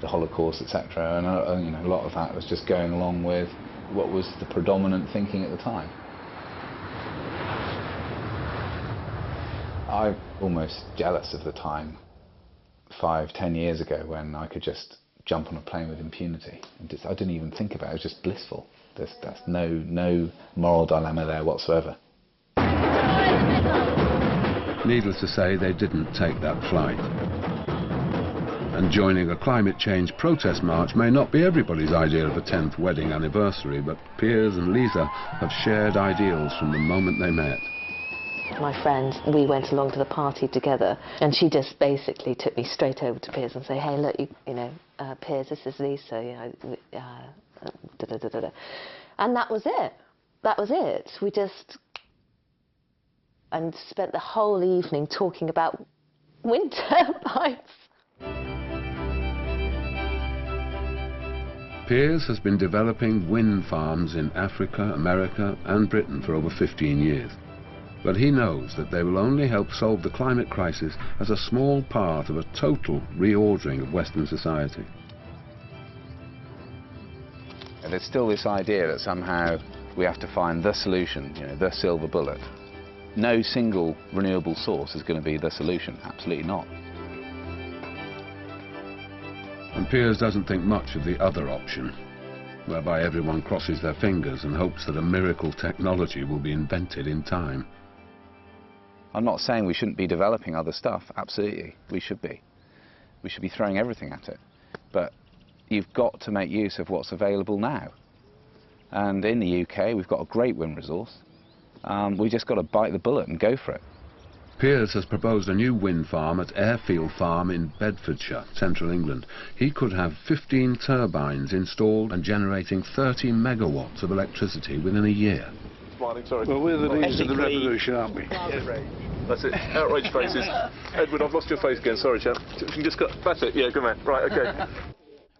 the Holocaust, etc. And a lot of that was just going along with what was the predominant thinking at the time. I'm almost jealous of the time 5-10 years ago when I could just jump on a plane with impunity. I didn't even think about it. It was just blissful. There's no moral dilemma there whatsoever. Needless to say, they didn't take that flight. And joining a climate change protest march may not be everybody's idea of a 10th wedding anniversary, but Piers and Lisa have shared ideals from the moment they met. My friend, we went along to the party together, and she just basically took me straight over to Piers and said, hey, look, Piers, this is Lisa, And that was it. That was it. We just spent the whole evening talking about wind turbines. Piers has been developing wind farms in Africa, America and Britain for over 15 years. But he knows that they will only help solve the climate crisis as a small part of a total reordering of Western society. And there's still this idea that somehow we have to find the solution, the silver bullet. No single renewable source is going to be the solution, absolutely not. And Piers doesn't think much of the other option, whereby everyone crosses their fingers and hopes that a miracle technology will be invented in time. I'm not saying we shouldn't be developing other stuff, absolutely, we should be. We should be throwing everything at it. But you've got to make use of what's available now. And in the UK, we've got a great wind resource. We just got to bite the bullet and go for it. Piers has proposed a new wind farm at Airfield Farm in Bedfordshire, central England. He could have 15 turbines installed and generating 30 megawatts of electricity within a year. Sorry. Well, we're the leaders of the revolution, aren't we? That's it. Outrage faces. Edward, I've lost your face again. Sorry, chap. You can just cut. That's it. Yeah, good man. Right, okay.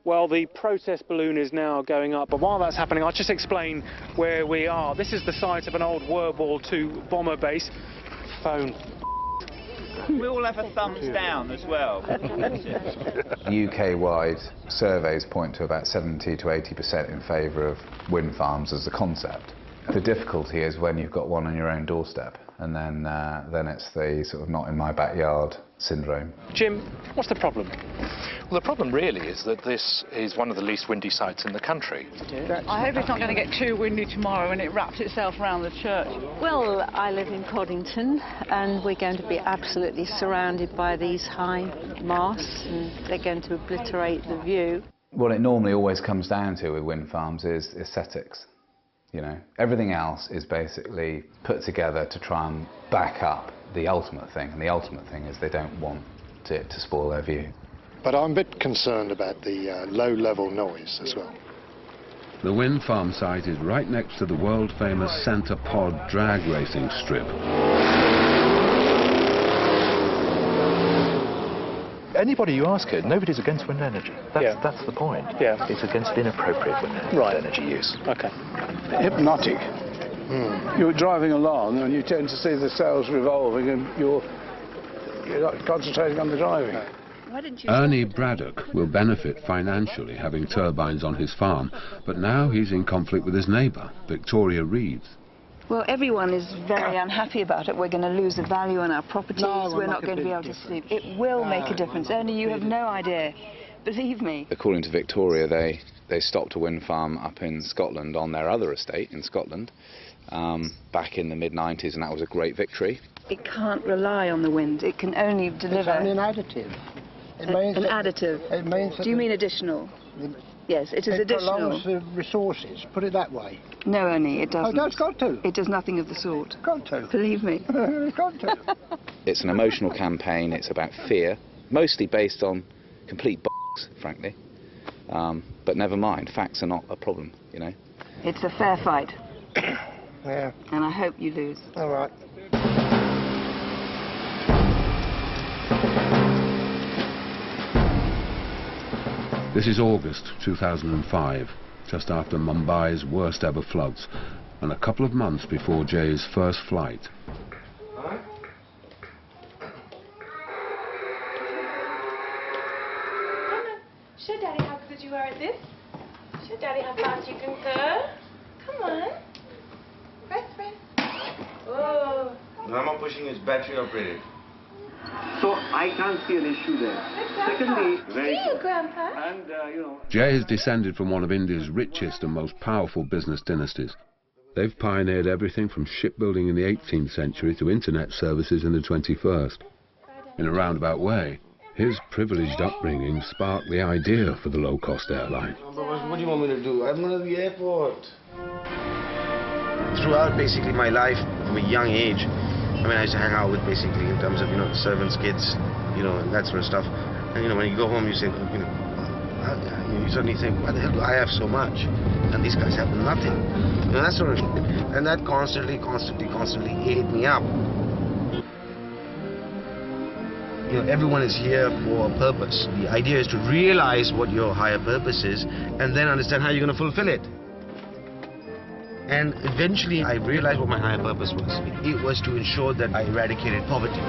Well, the protest balloon is now going up, but while that's happening, I'll just explain where we are. This is the site of an old World War II bomber base. Phone. We all have a thumbs down as well. UK-wide surveys point to about 70 to 80% in favour of wind farms as a concept. The difficulty is when you've got one on your own doorstep, and then it's the sort of not in my backyard syndrome. Jim, what's the problem? Well, the problem really is that this is one of the least windy sites in the country. I hope it's not going to get too windy tomorrow and it wraps itself around the church. Well, I live in Coddington and we're going to be absolutely surrounded by these high masts and they're going to obliterate the view. What it normally always comes down to with wind farms is aesthetics. Everything else is basically put together to try and back up the ultimate thing, and the ultimate thing is they don't want it to spoil their view. But I'm a bit concerned about the low-level noise as well. The wind farm site is right next to the world-famous Centre Pod drag racing strip. Anybody you ask it, nobody's against wind energy. That's the point. Yeah. It's against inappropriate wind energy use. Okay. Hypnotic. You're driving along and you tend to see the sails revolving and you're not concentrating on the driving. Ernie Braddock will benefit financially having turbines on his farm, but now he's in conflict with his neighbour, Victoria Reeves. Well, everyone is very unhappy about it. We're going to lose the value on our properties. We're not going to be able to sleep. It will make a difference. Ernie, you have no idea. Believe me. According to Victoria, they stopped a wind farm up in Scotland on their other estate in Scotland back in the mid-90s, and that was a great victory. It can't rely on the wind. It can only deliver... It's only an additive. It means an additive. It means Do you mean additional? Yes, it is additional. It prolongs the resources, put it that way. No, Ernie, it doesn't. Oh, it's got to. It does nothing of the sort. Got to. Believe me. It's got to. It's an emotional campaign. It's about fear, mostly based on complete bollocks, frankly. But never mind, facts are not a problem, It's a fair fight. Yeah. And I hope you lose. All right. This is August 2005, just after Mumbai's worst ever floods, and a couple of months before Jay's first flight. Show Daddy how good you are at this. Show Daddy how fast you can go. Come on. Rest. Oh. Normal pushing is battery operated. So I can't see an issue there. Secondly, Grandpa. And Jay has descended from one of India's richest and most powerful business dynasties. They've pioneered everything from shipbuilding in the 18th century to internet services in the 21st. In a roundabout way, his privileged upbringing sparked the idea for the low-cost airline. What do you want me to do? I'm going to the airport. Throughout basically my life, from a young age, I mean, I used to hang out with basically in terms of, you know, the servants' kids, you know, and that sort of stuff. And, you know, when you go home, you say, you know, you suddenly think, why the hell do I have so much? And these guys have nothing. You know, that sort of thing. And that constantly ate me up. You know, everyone is here for a purpose. The idea is to realize what your higher purpose is and then understand how you're going to fulfill it. And eventually I realized what my higher purpose was. It was to ensure that I eradicated poverty.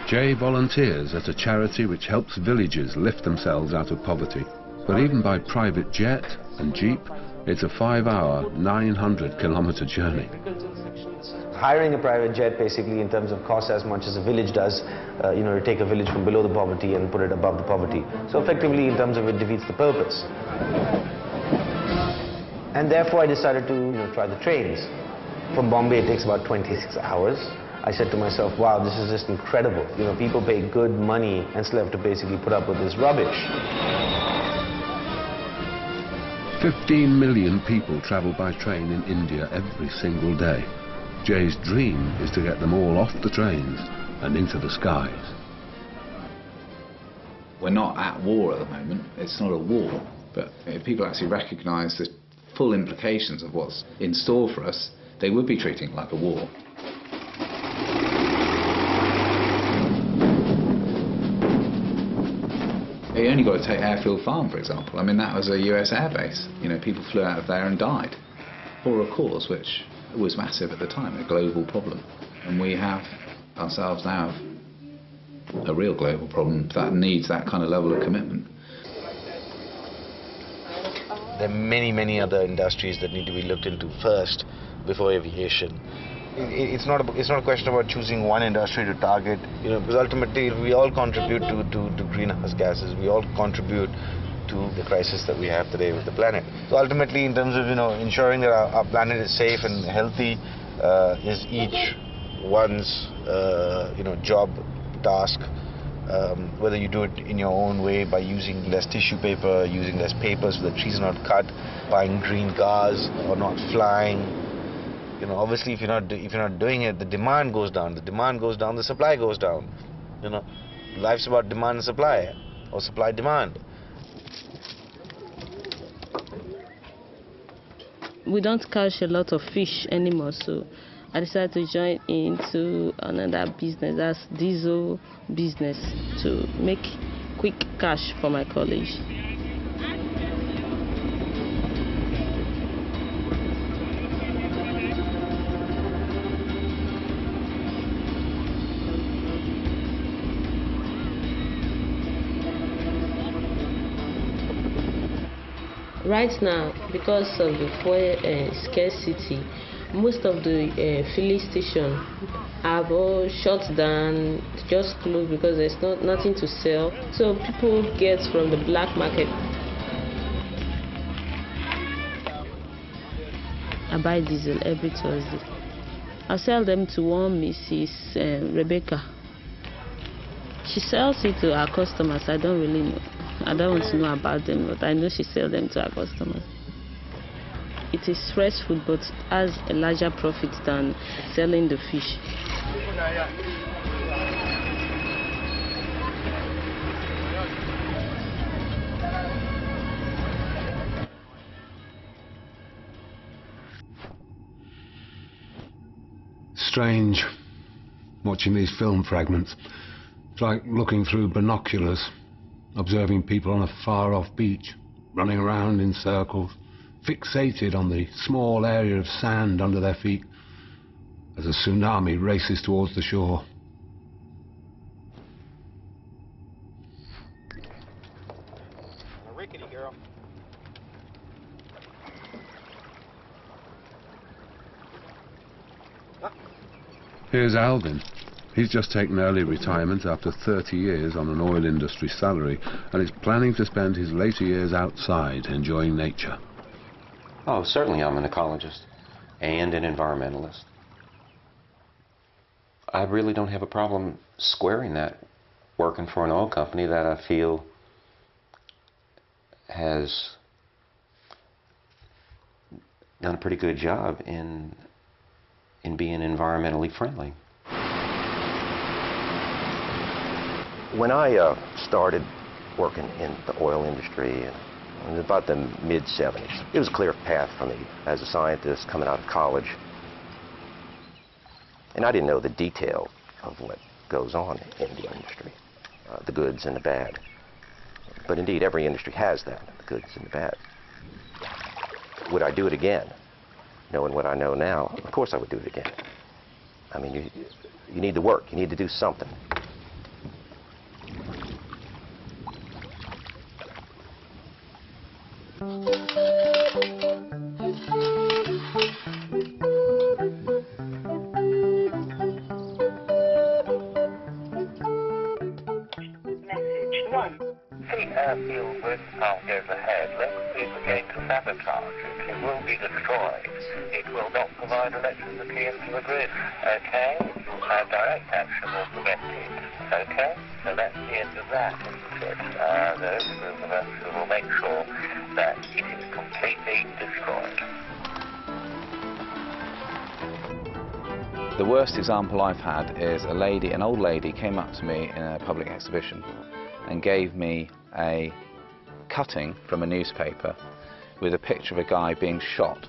Jay volunteers at a charity which helps villagers lift themselves out of poverty. But even by private jet and jeep, it's a 5-hour, 900-kilometer journey. Hiring a private jet basically in terms of cost as much as a village does, you know, to take a village from below the poverty and put it above the poverty. So effectively in terms of it defeats the purpose. And therefore I decided to, you know, try the trains. From Bombay it takes about 26 hours. I said to myself, wow, this is just incredible. You know, people pay good money and still have to basically put up with this rubbish. 15 million people travel by train in India every single day. Jay's dream is to get them all off the trains and into the skies. We're not at war at the moment. It's not a war. But if people actually recognise the full implications of what's in store for us, they would be treating it like a war. You only got to take Airfield Farm, for example. I mean, that was a US airbase. You know, people flew out of there and died for a cause which was massive at the time, a global problem. And we have ourselves now a real global problem that needs that kind of level of commitment. There are many other industries that need to be looked into first before aviation. It's not a question about choosing one industry to target, you know, because ultimately we all contribute to greenhouse gases. We all contribute to the crisis that we have today with the planet. So ultimately, in terms of, you know, ensuring that our planet is safe and healthy, is each one's you know, job, task. Whether you do it in your own way by using less tissue paper, using less paper so the trees are not cut, buying green cars or not flying. You know, obviously, if you're not doing it, the demand goes down. The demand goes down, the supply goes down. You know, life's about demand and supply, or supply demand. We don't catch a lot of fish anymore, so I decided to join into another business, that's diesel business, to make quick cash for my college. Right now, because of the fuel scarcity, most of the filling stations have all shut down, just closed because there's nothing to sell. So people get from the black market. I buy diesel every Thursday. I sell them to one Mrs. Rebecca. She sells it to her customers. I don't really know. I don't want to know about them, but I know she sells them to her customers. It is fresh food, but has a larger profit than selling the fish. strange, watching these film fragments. It's like looking through binoculars, observing people on a far-off beach, running around in circles, fixated on the small area of sand under their feet, as a tsunami races towards the shore. Rickety girl. Here's Alvin. He's just taken early retirement after 30 years on an oil industry salary and is planning to spend his later years outside enjoying nature. Oh, certainly I'm an ecologist and an environmentalist. I really don't have a problem squaring that, working for an oil company that I feel has done a pretty good job in being environmentally friendly. When I started working in the oil industry in about the mid-70s, it was a clear path for me as a scientist coming out of college. And I didn't know the detail of what goes on in the industry, the goods and the bad. But indeed, every industry has that, the goods and the bad. Would I do it again? Knowing what I know now, of course I would do it again. I mean, you need to work, you need to do something. Airfield wind farm goes ahead, then we begin to sabotage it. It will be destroyed. It will not provide electricity into the grid. Okay? Direct action will prevent it. Okay? So that's the end of that, isn't it? We will make sure that it is completely destroyed. The worst example I've had is an old lady came up to me in a public exhibition and gave me a cutting from a newspaper with a picture of a guy being shot.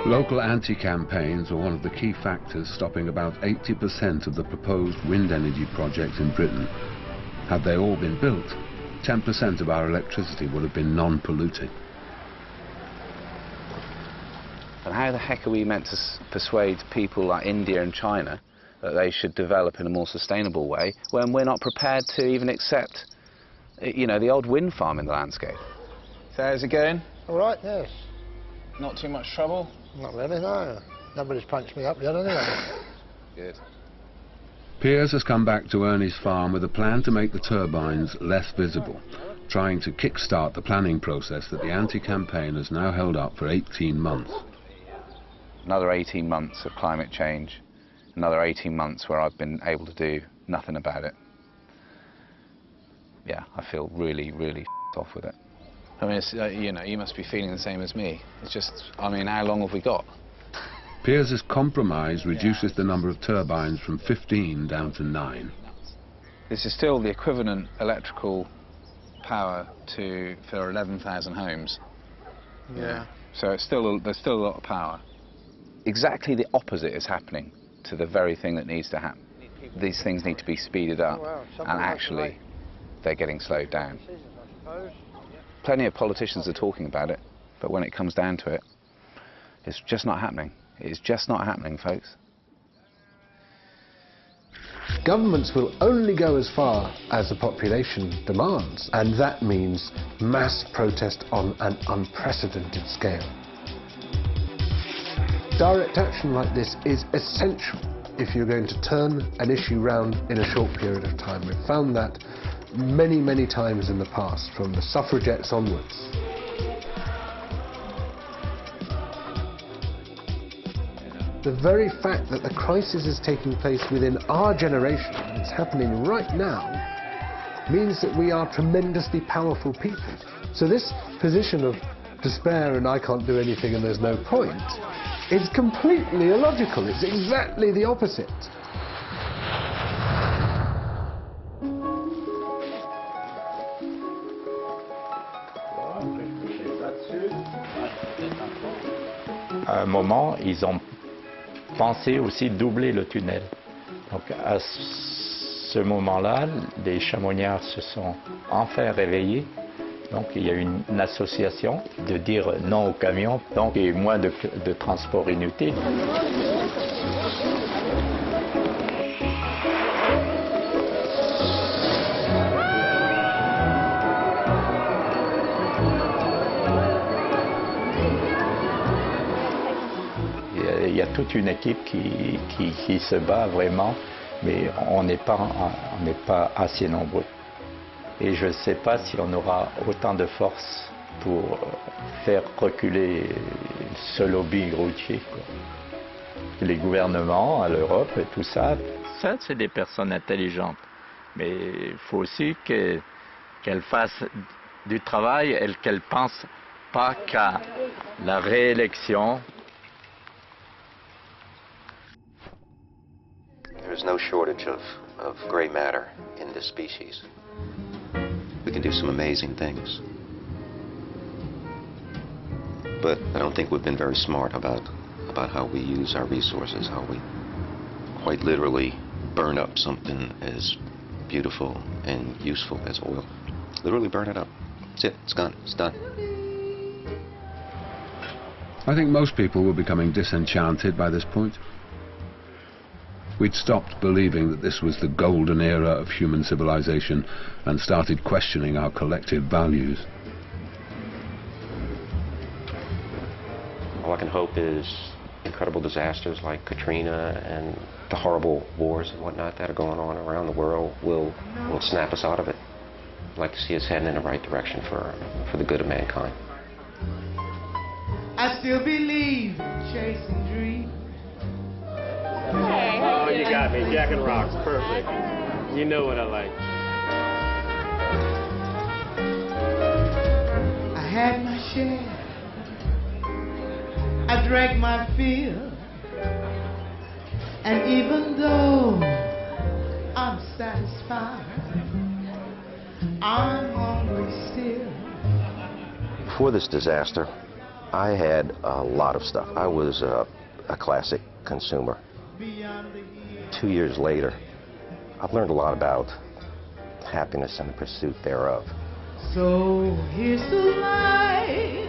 Local anti-campaigns are one of the key factors stopping about 80% of the proposed wind energy projects in Britain. Had they all been built, 10% of our electricity would have been non-polluting. And how the heck are we meant to persuade people like India and China that they should develop in a more sustainable way when we're not prepared to even accept, you know, the old wind farm in the landscape? So how's it going? All right, yes. Not too much trouble? Not really, no. Nobody's punched me up yet anyway. Good. Piers has come back to Ernie's farm with a plan to make the turbines less visible, trying to kick-start the planning process that the anti-campaign has now held up for 18 months. Another 18 months of climate change, another 18 months where I've been able to do nothing about it. Yeah, I feel really, really off with it. I mean, it's, you know, you must be feeling the same as me. It's just, I mean, how long have we got? Piers' compromise reduces the number of turbines from 15 down to 9. This is still the equivalent electrical power for 11,000 homes. Yeah. So it's still, there's still a lot of power. Exactly the opposite is happening to the very thing that needs to happen. These things need to be speeded up, and actually they're getting slowed down. Plenty of politicians are talking about it, but when it comes down to it, it's just not happening. It's just not happening, folks. Governments will only go as far as the population demands, and that means mass protest on an unprecedented scale. Direct action like this is essential if you're going to turn an issue round in a short period of time. We've found that many, many times in the past, from the suffragettes onwards. The very fact that the crisis is taking place within our generation, and it's happening right now, means that we are tremendously powerful people. So this position of despair and I can't do anything and there's no point is completely illogical. It's exactly the opposite. À un moment, ils ont pensé aussi doubler le tunnel. Donc à ce moment-là, les chamoniards se sont enfin réveillés. Donc il y a une association de dire non aux camions, donc et moins de transport inutile. Il y a toute une équipe qui se bat vraiment, mais on n'est pas assez nombreux. Et je ne sais pas si on aura autant de force pour faire reculer ce lobby routier. Les gouvernements, à l'Europe et tout ça, c'est des personnes intelligentes. Mais il faut aussi qu'elles fassent du travail et qu'elles ne pensent pas qu'à la réélection. There's no shortage of gray matter in this species. We can do some amazing things. But I don't think we've been very smart about how we use our resources, how we quite literally burn up something as beautiful and useful as oil. Literally burn it up. That's it. It's gone. It's done. I think most people were becoming disenchanted by this point. We'd stopped believing that this was the golden era of human civilization and started questioning our collective values. All I can hope is incredible disasters like Katrina and the horrible wars and whatnot that are going on around the world will snap us out of it. I'd like to see us heading in the right direction for the good of mankind. I still believe in chasing dreams. Hey, how you got me. Jack and Rocks. Perfect. You know what I like. I had my share. I drank my fill. And even though I'm satisfied, I'm hungry still. Before this disaster, I had a lot of stuff. I was a classic consumer. 2 years later, I've learned a lot about happiness and the pursuit thereof. So here's to life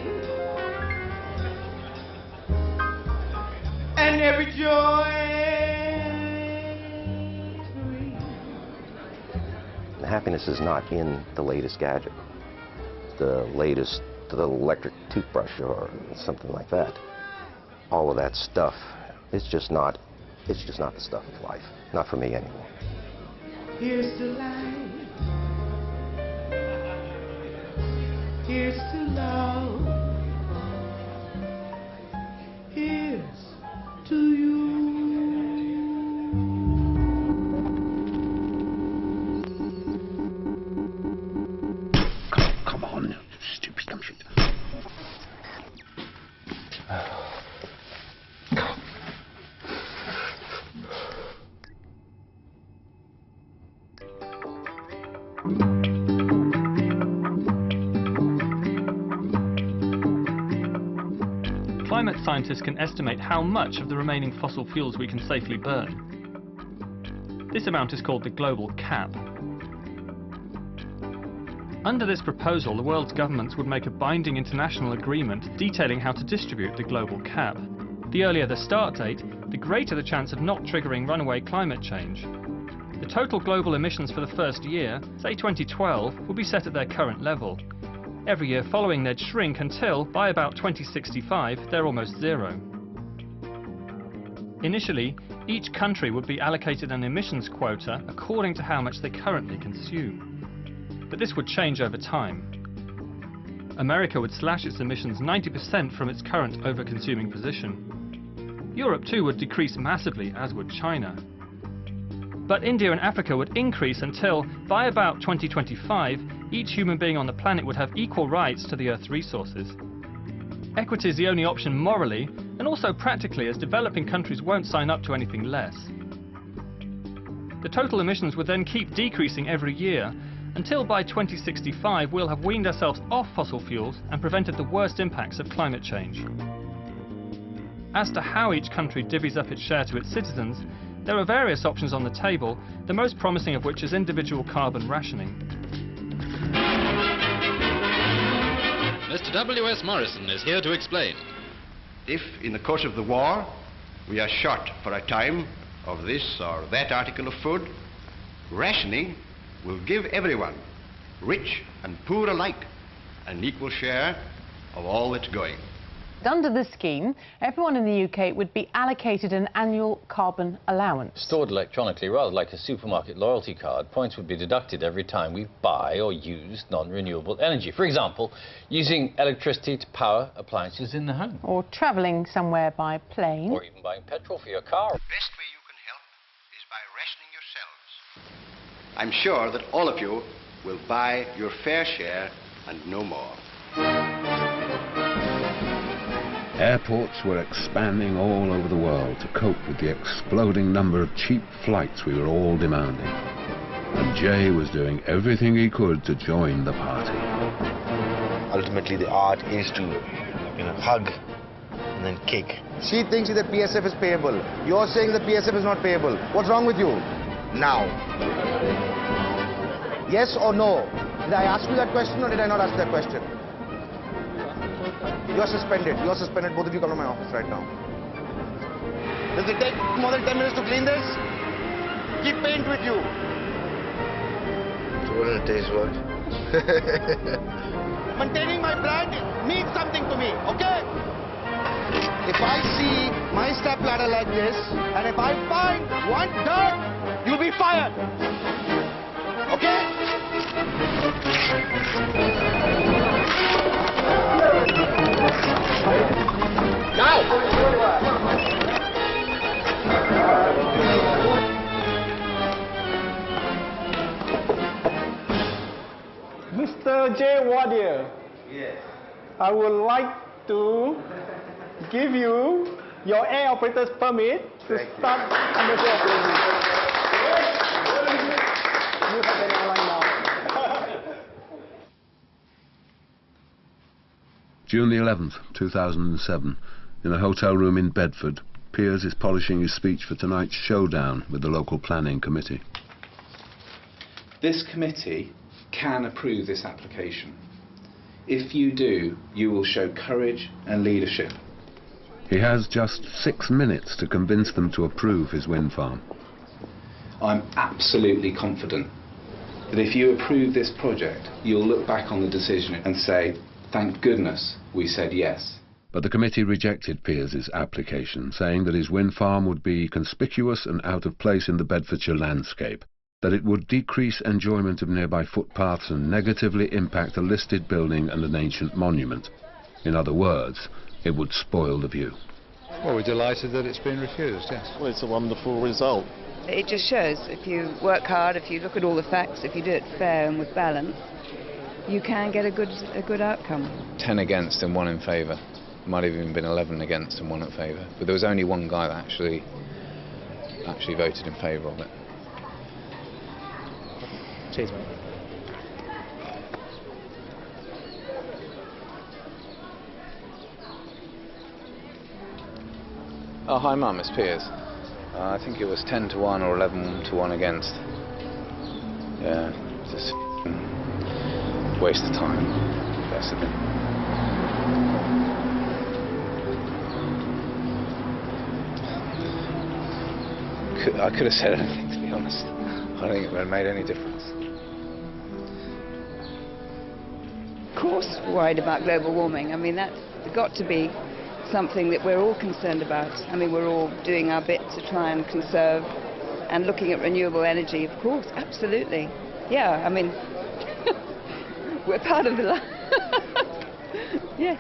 and every joy. The happiness is not in the latest gadget, the electric toothbrush or something like that. All of that stuff, it's just not the stuff of life. Not for me anymore. Here's to life. Here's to love. Here's to you. Come on, stupid dumb shit. Climate scientists can estimate how much of the remaining fossil fuels we can safely burn. This amount is called the global cap. Under this proposal, the world's governments would make a binding international agreement detailing how to distribute the global cap. The earlier the start date, the greater the chance of not triggering runaway climate change. The total global emissions for the first year, say 2012, will be set at their current level. Every year following they'd shrink until, by about 2065, they're almost zero. Initially, each country would be allocated an emissions quota according to how much they currently consume. But this would change over time. America would slash its emissions 90% from its current over-consuming position. Europe too would decrease massively, as would China. But India and Africa would increase until, by about 2025, each human being on the planet would have equal rights to the Earth's resources. Equity is the only option morally, and also practically, as developing countries won't sign up to anything less. The total emissions would then keep decreasing every year, until by 2065 we'll have weaned ourselves off fossil fuels and prevented the worst impacts of climate change. As to how each country divvies up its share to its citizens, there are various options on the table, the most promising of which is individual carbon rationing. Mr. W.S. Morrison is here to explain. If, in the course of the war, we are short for a time of this or that article of food, rationing will give everyone, rich and poor alike, an equal share of all that's going. Under this scheme, everyone in the UK would be allocated an annual carbon allowance. Stored electronically, rather like a supermarket loyalty card, points would be deducted every time we buy or use non-renewable energy. For example, using electricity to power appliances in the home. Or travelling somewhere by plane. Or even buying petrol for your car. The best way you can help is by rationing yourselves. I'm sure that all of you will buy your fair share and no more. Airports were expanding all over the world to cope with the exploding number of cheap flights we were all demanding. And Jay was doing everything he could to join the party. Ultimately, the art is to, hug and then kick. She thinks that PSF is payable. You're saying that PSF is not payable. What's wrong with you? Now. Yes or no? Did I ask you that question or did I not ask that question? You're suspended. You're suspended. Both of you come to my office right now. Does it take more than 10 minutes to clean this? Keep paint with you. So what does it taste like? Maintaining my brand means something to me, okay? If I see my step ladder like this, and if I find one dirt, you'll be fired. Okay? Now! Mr. J. Wadier. Yes. I would like to give you your air operator's permit to start commercial operation. You have an airline now. June the 11th, 2007, in a hotel room in Bedford, Piers is polishing his speech for tonight's showdown with the local planning committee. This committee can approve this application. If you do, you will show courage and leadership. He has just 6 minutes to convince them to approve his wind farm. I'm absolutely confident that if you approve this project, you'll look back on the decision and say, thank goodness we said yes. But the committee rejected Piers's application, saying that his wind farm would be conspicuous and out of place in the Bedfordshire landscape, that it would decrease enjoyment of nearby footpaths and negatively impact a listed building and an ancient monument. In other words, it would spoil the view. Well, we're delighted that it's been refused, yes. Well, it's a wonderful result. It just shows if you work hard, if you look at all the facts, if you do it fair and with balance, you can get a good outcome. 10 against and 1 in favour. Might have even been 11 against and 1 in favour. But there was only one guy that actually voted in favour of it. Cheers, mate. Oh, hi, Mum, it's Piers. I think it was 10 to 1 or 11 to 1 against. Yeah, just waste of time, basically. I could have said anything, to be honest. I don't think it would have made any difference. Of course, worried about global warming. I mean, that's got to be something that we're all concerned about. I mean, we're all doing our bit to try and conserve and looking at renewable energy, of course, absolutely. Yeah, I mean, we're part of the yes.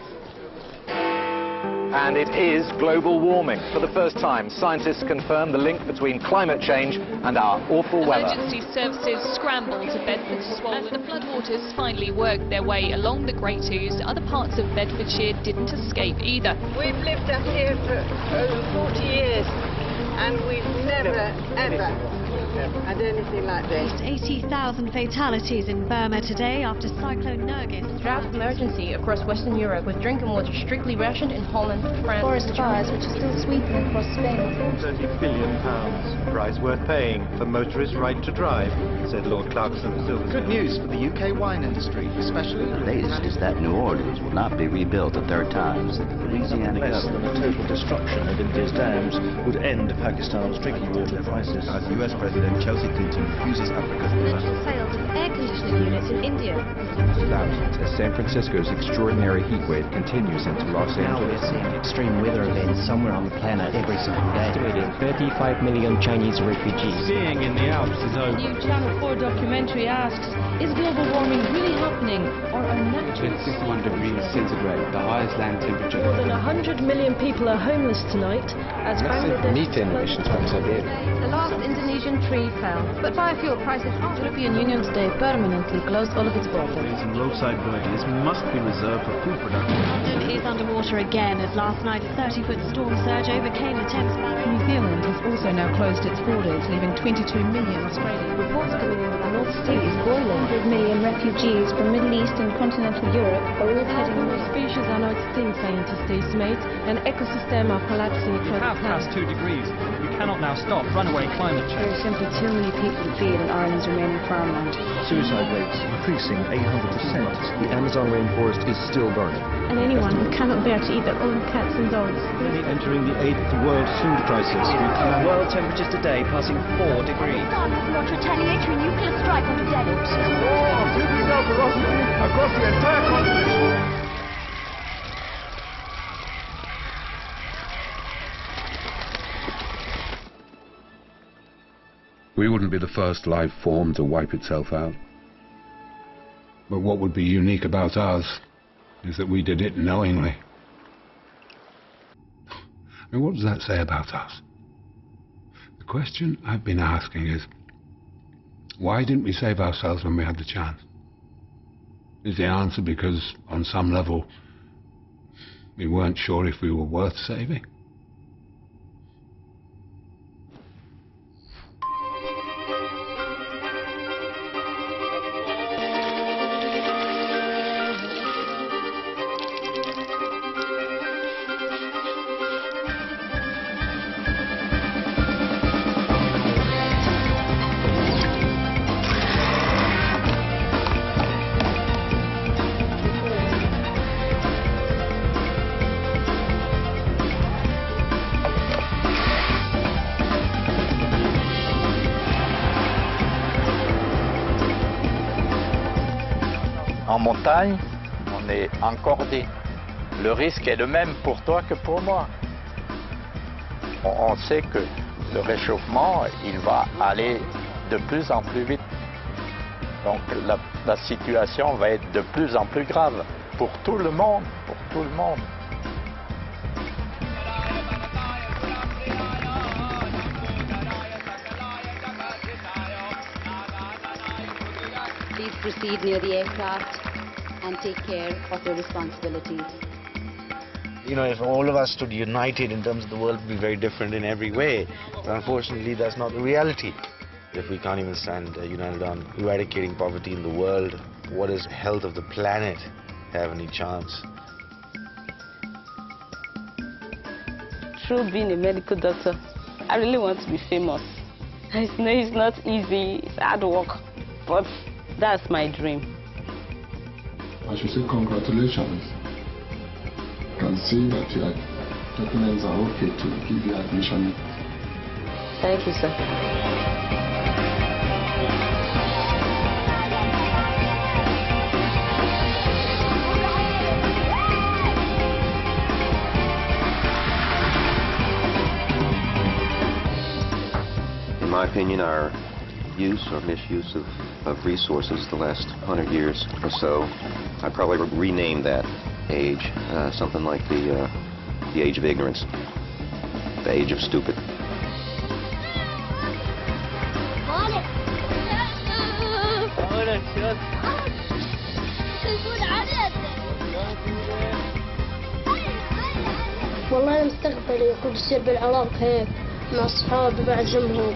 And it is global warming. For the first time, scientists confirm the link between climate change and our awful weather. Emergency services scrambled to Bedford's swollen. As the floodwaters finally worked their way along the Great Ouse, other parts of Bedfordshire didn't escape either. We've lived up here for over 40 years and we've never, ever had anything like this. 80,000 fatalities in Burma today after Cyclone Nergis. Drought emergency across Western Europe with drinking water strictly rationed in Holland, France. Forest fires which are still sweeping across Spain. £30 billion, a price worth paying for motorists' right to drive, said Lord Clarkson of Silver. Good news for the UK wine industry, especially. The latest is that New Orleans will not be rebuilt a third time. Louisiana Less than the total destruction of India's dams would end Pakistan's drinking water crisis. As US President Chelsea Clinton refuses Africa's Potential sales of air conditioning units in India. thousands as San Francisco's extraordinary heat wave continues into Los Now Angeles. we're seeing extreme weather events somewhere on the planet every single day. Estimated 35 million Chinese refugees. Skiing in the Alps is over. The new Channel 4 documentary asks, is global warming really happening or are natural... 61 degrees centigrade, the highest land temperature. More than 100 million people are homeless tonight as Bangladesh... methane emissions from Siberia. The last Indonesian tree fell. But biofuel prices aren't... The European Union today permanently closed all of its borders. And roadside verges must be reserved for food production. London is underwater again as last night's 30-foot storm surge overcame the Thames barrier. New Zealand has also now closed its borders, leaving 22 million Australians. Reports coming in that the North Sea is boiling. 100 million refugees from Middle East and continental Europe are all heading north. Species are now extinct, scientists estimate, and ecosystems are collapsing across the planet. Past 2 degrees. We cannot now stop runaway climate change. There are simply too many people to feed in Ireland's remaining farmland. Suicide rates increasing 800%. The Amazon rainforest is still burning. And anyone who cannot bear to eat their own cats and dogs. Entering the 8th World Food Crisis. World temperatures today passing 4 degrees. Launch retaliatory nuclear strike on the desert. Across the entire continent. We wouldn't be the first life form to wipe itself out. But what would be unique about us is that we did it knowingly. I mean, what does that say about us? The question I've been asking is, why didn't we save ourselves when we had the chance? Is the answer because, on some level, we weren't sure if we were worth saving? En montagne, on est encordé. Le risque est le même pour toi que pour moi. On sait que le réchauffement, il va aller de plus en plus vite. Donc la situation va être de plus en plus grave pour tout le monde, pour tout le monde. Please proceed near the aircraft and take care of your responsibilities. You know, if all of us stood united in terms of the world, it would be very different in every way. But unfortunately, that's not the reality. If we can't even stand united on eradicating poverty in the world, what does health of the planet have any chance? Through being a medical doctor, I really want to be famous. I know it's not easy, it's hard work, but that's my dream. I should say congratulations. I can see that your documents are okay to give you admission. Thank you, sir. In my opinion, our use or misuse of resources the last 100 years or so, I'd probably rename that age something like the age of ignorance, the age of stupid. والله مستقبلي كل شيء بالعراق هيك مع أصحابي بعد جنبهم.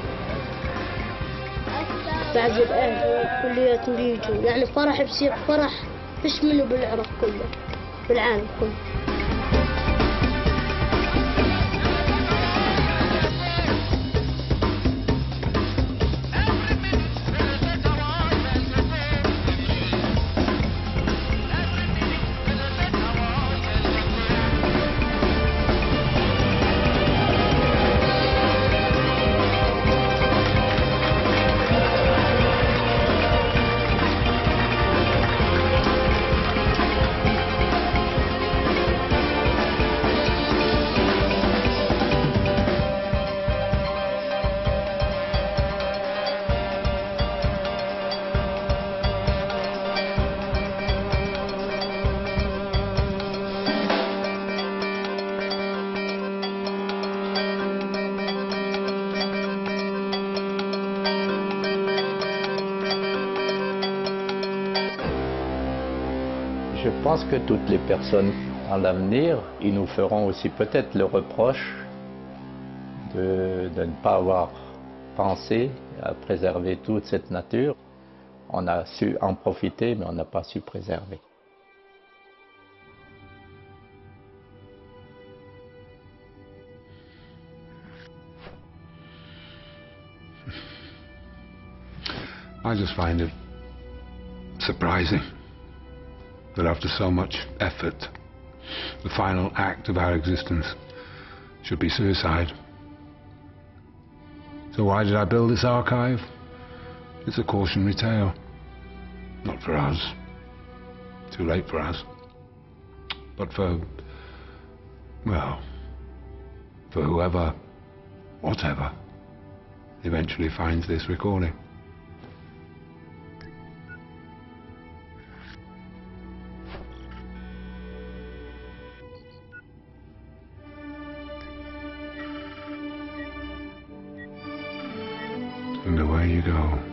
بعزف أهلي كلياتهم بيجوا، يعني فرح بصير فرح مش منه بالعراق كله، بالعالم كله. Je pense que toutes les personnes en l'avenir, ils nous feront aussi peut-être le reproche de ne pas avoir pensé à préserver toute cette nature. On a su en profiter, mais on n'a pas su préserver. I just find it surprising that after so much effort, the final act of our existence should be suicide. So why did I build this archive? It's a cautionary tale. Not for us. Too late for us. But for, well, for whoever, whatever, eventually finds this recording. And away you go.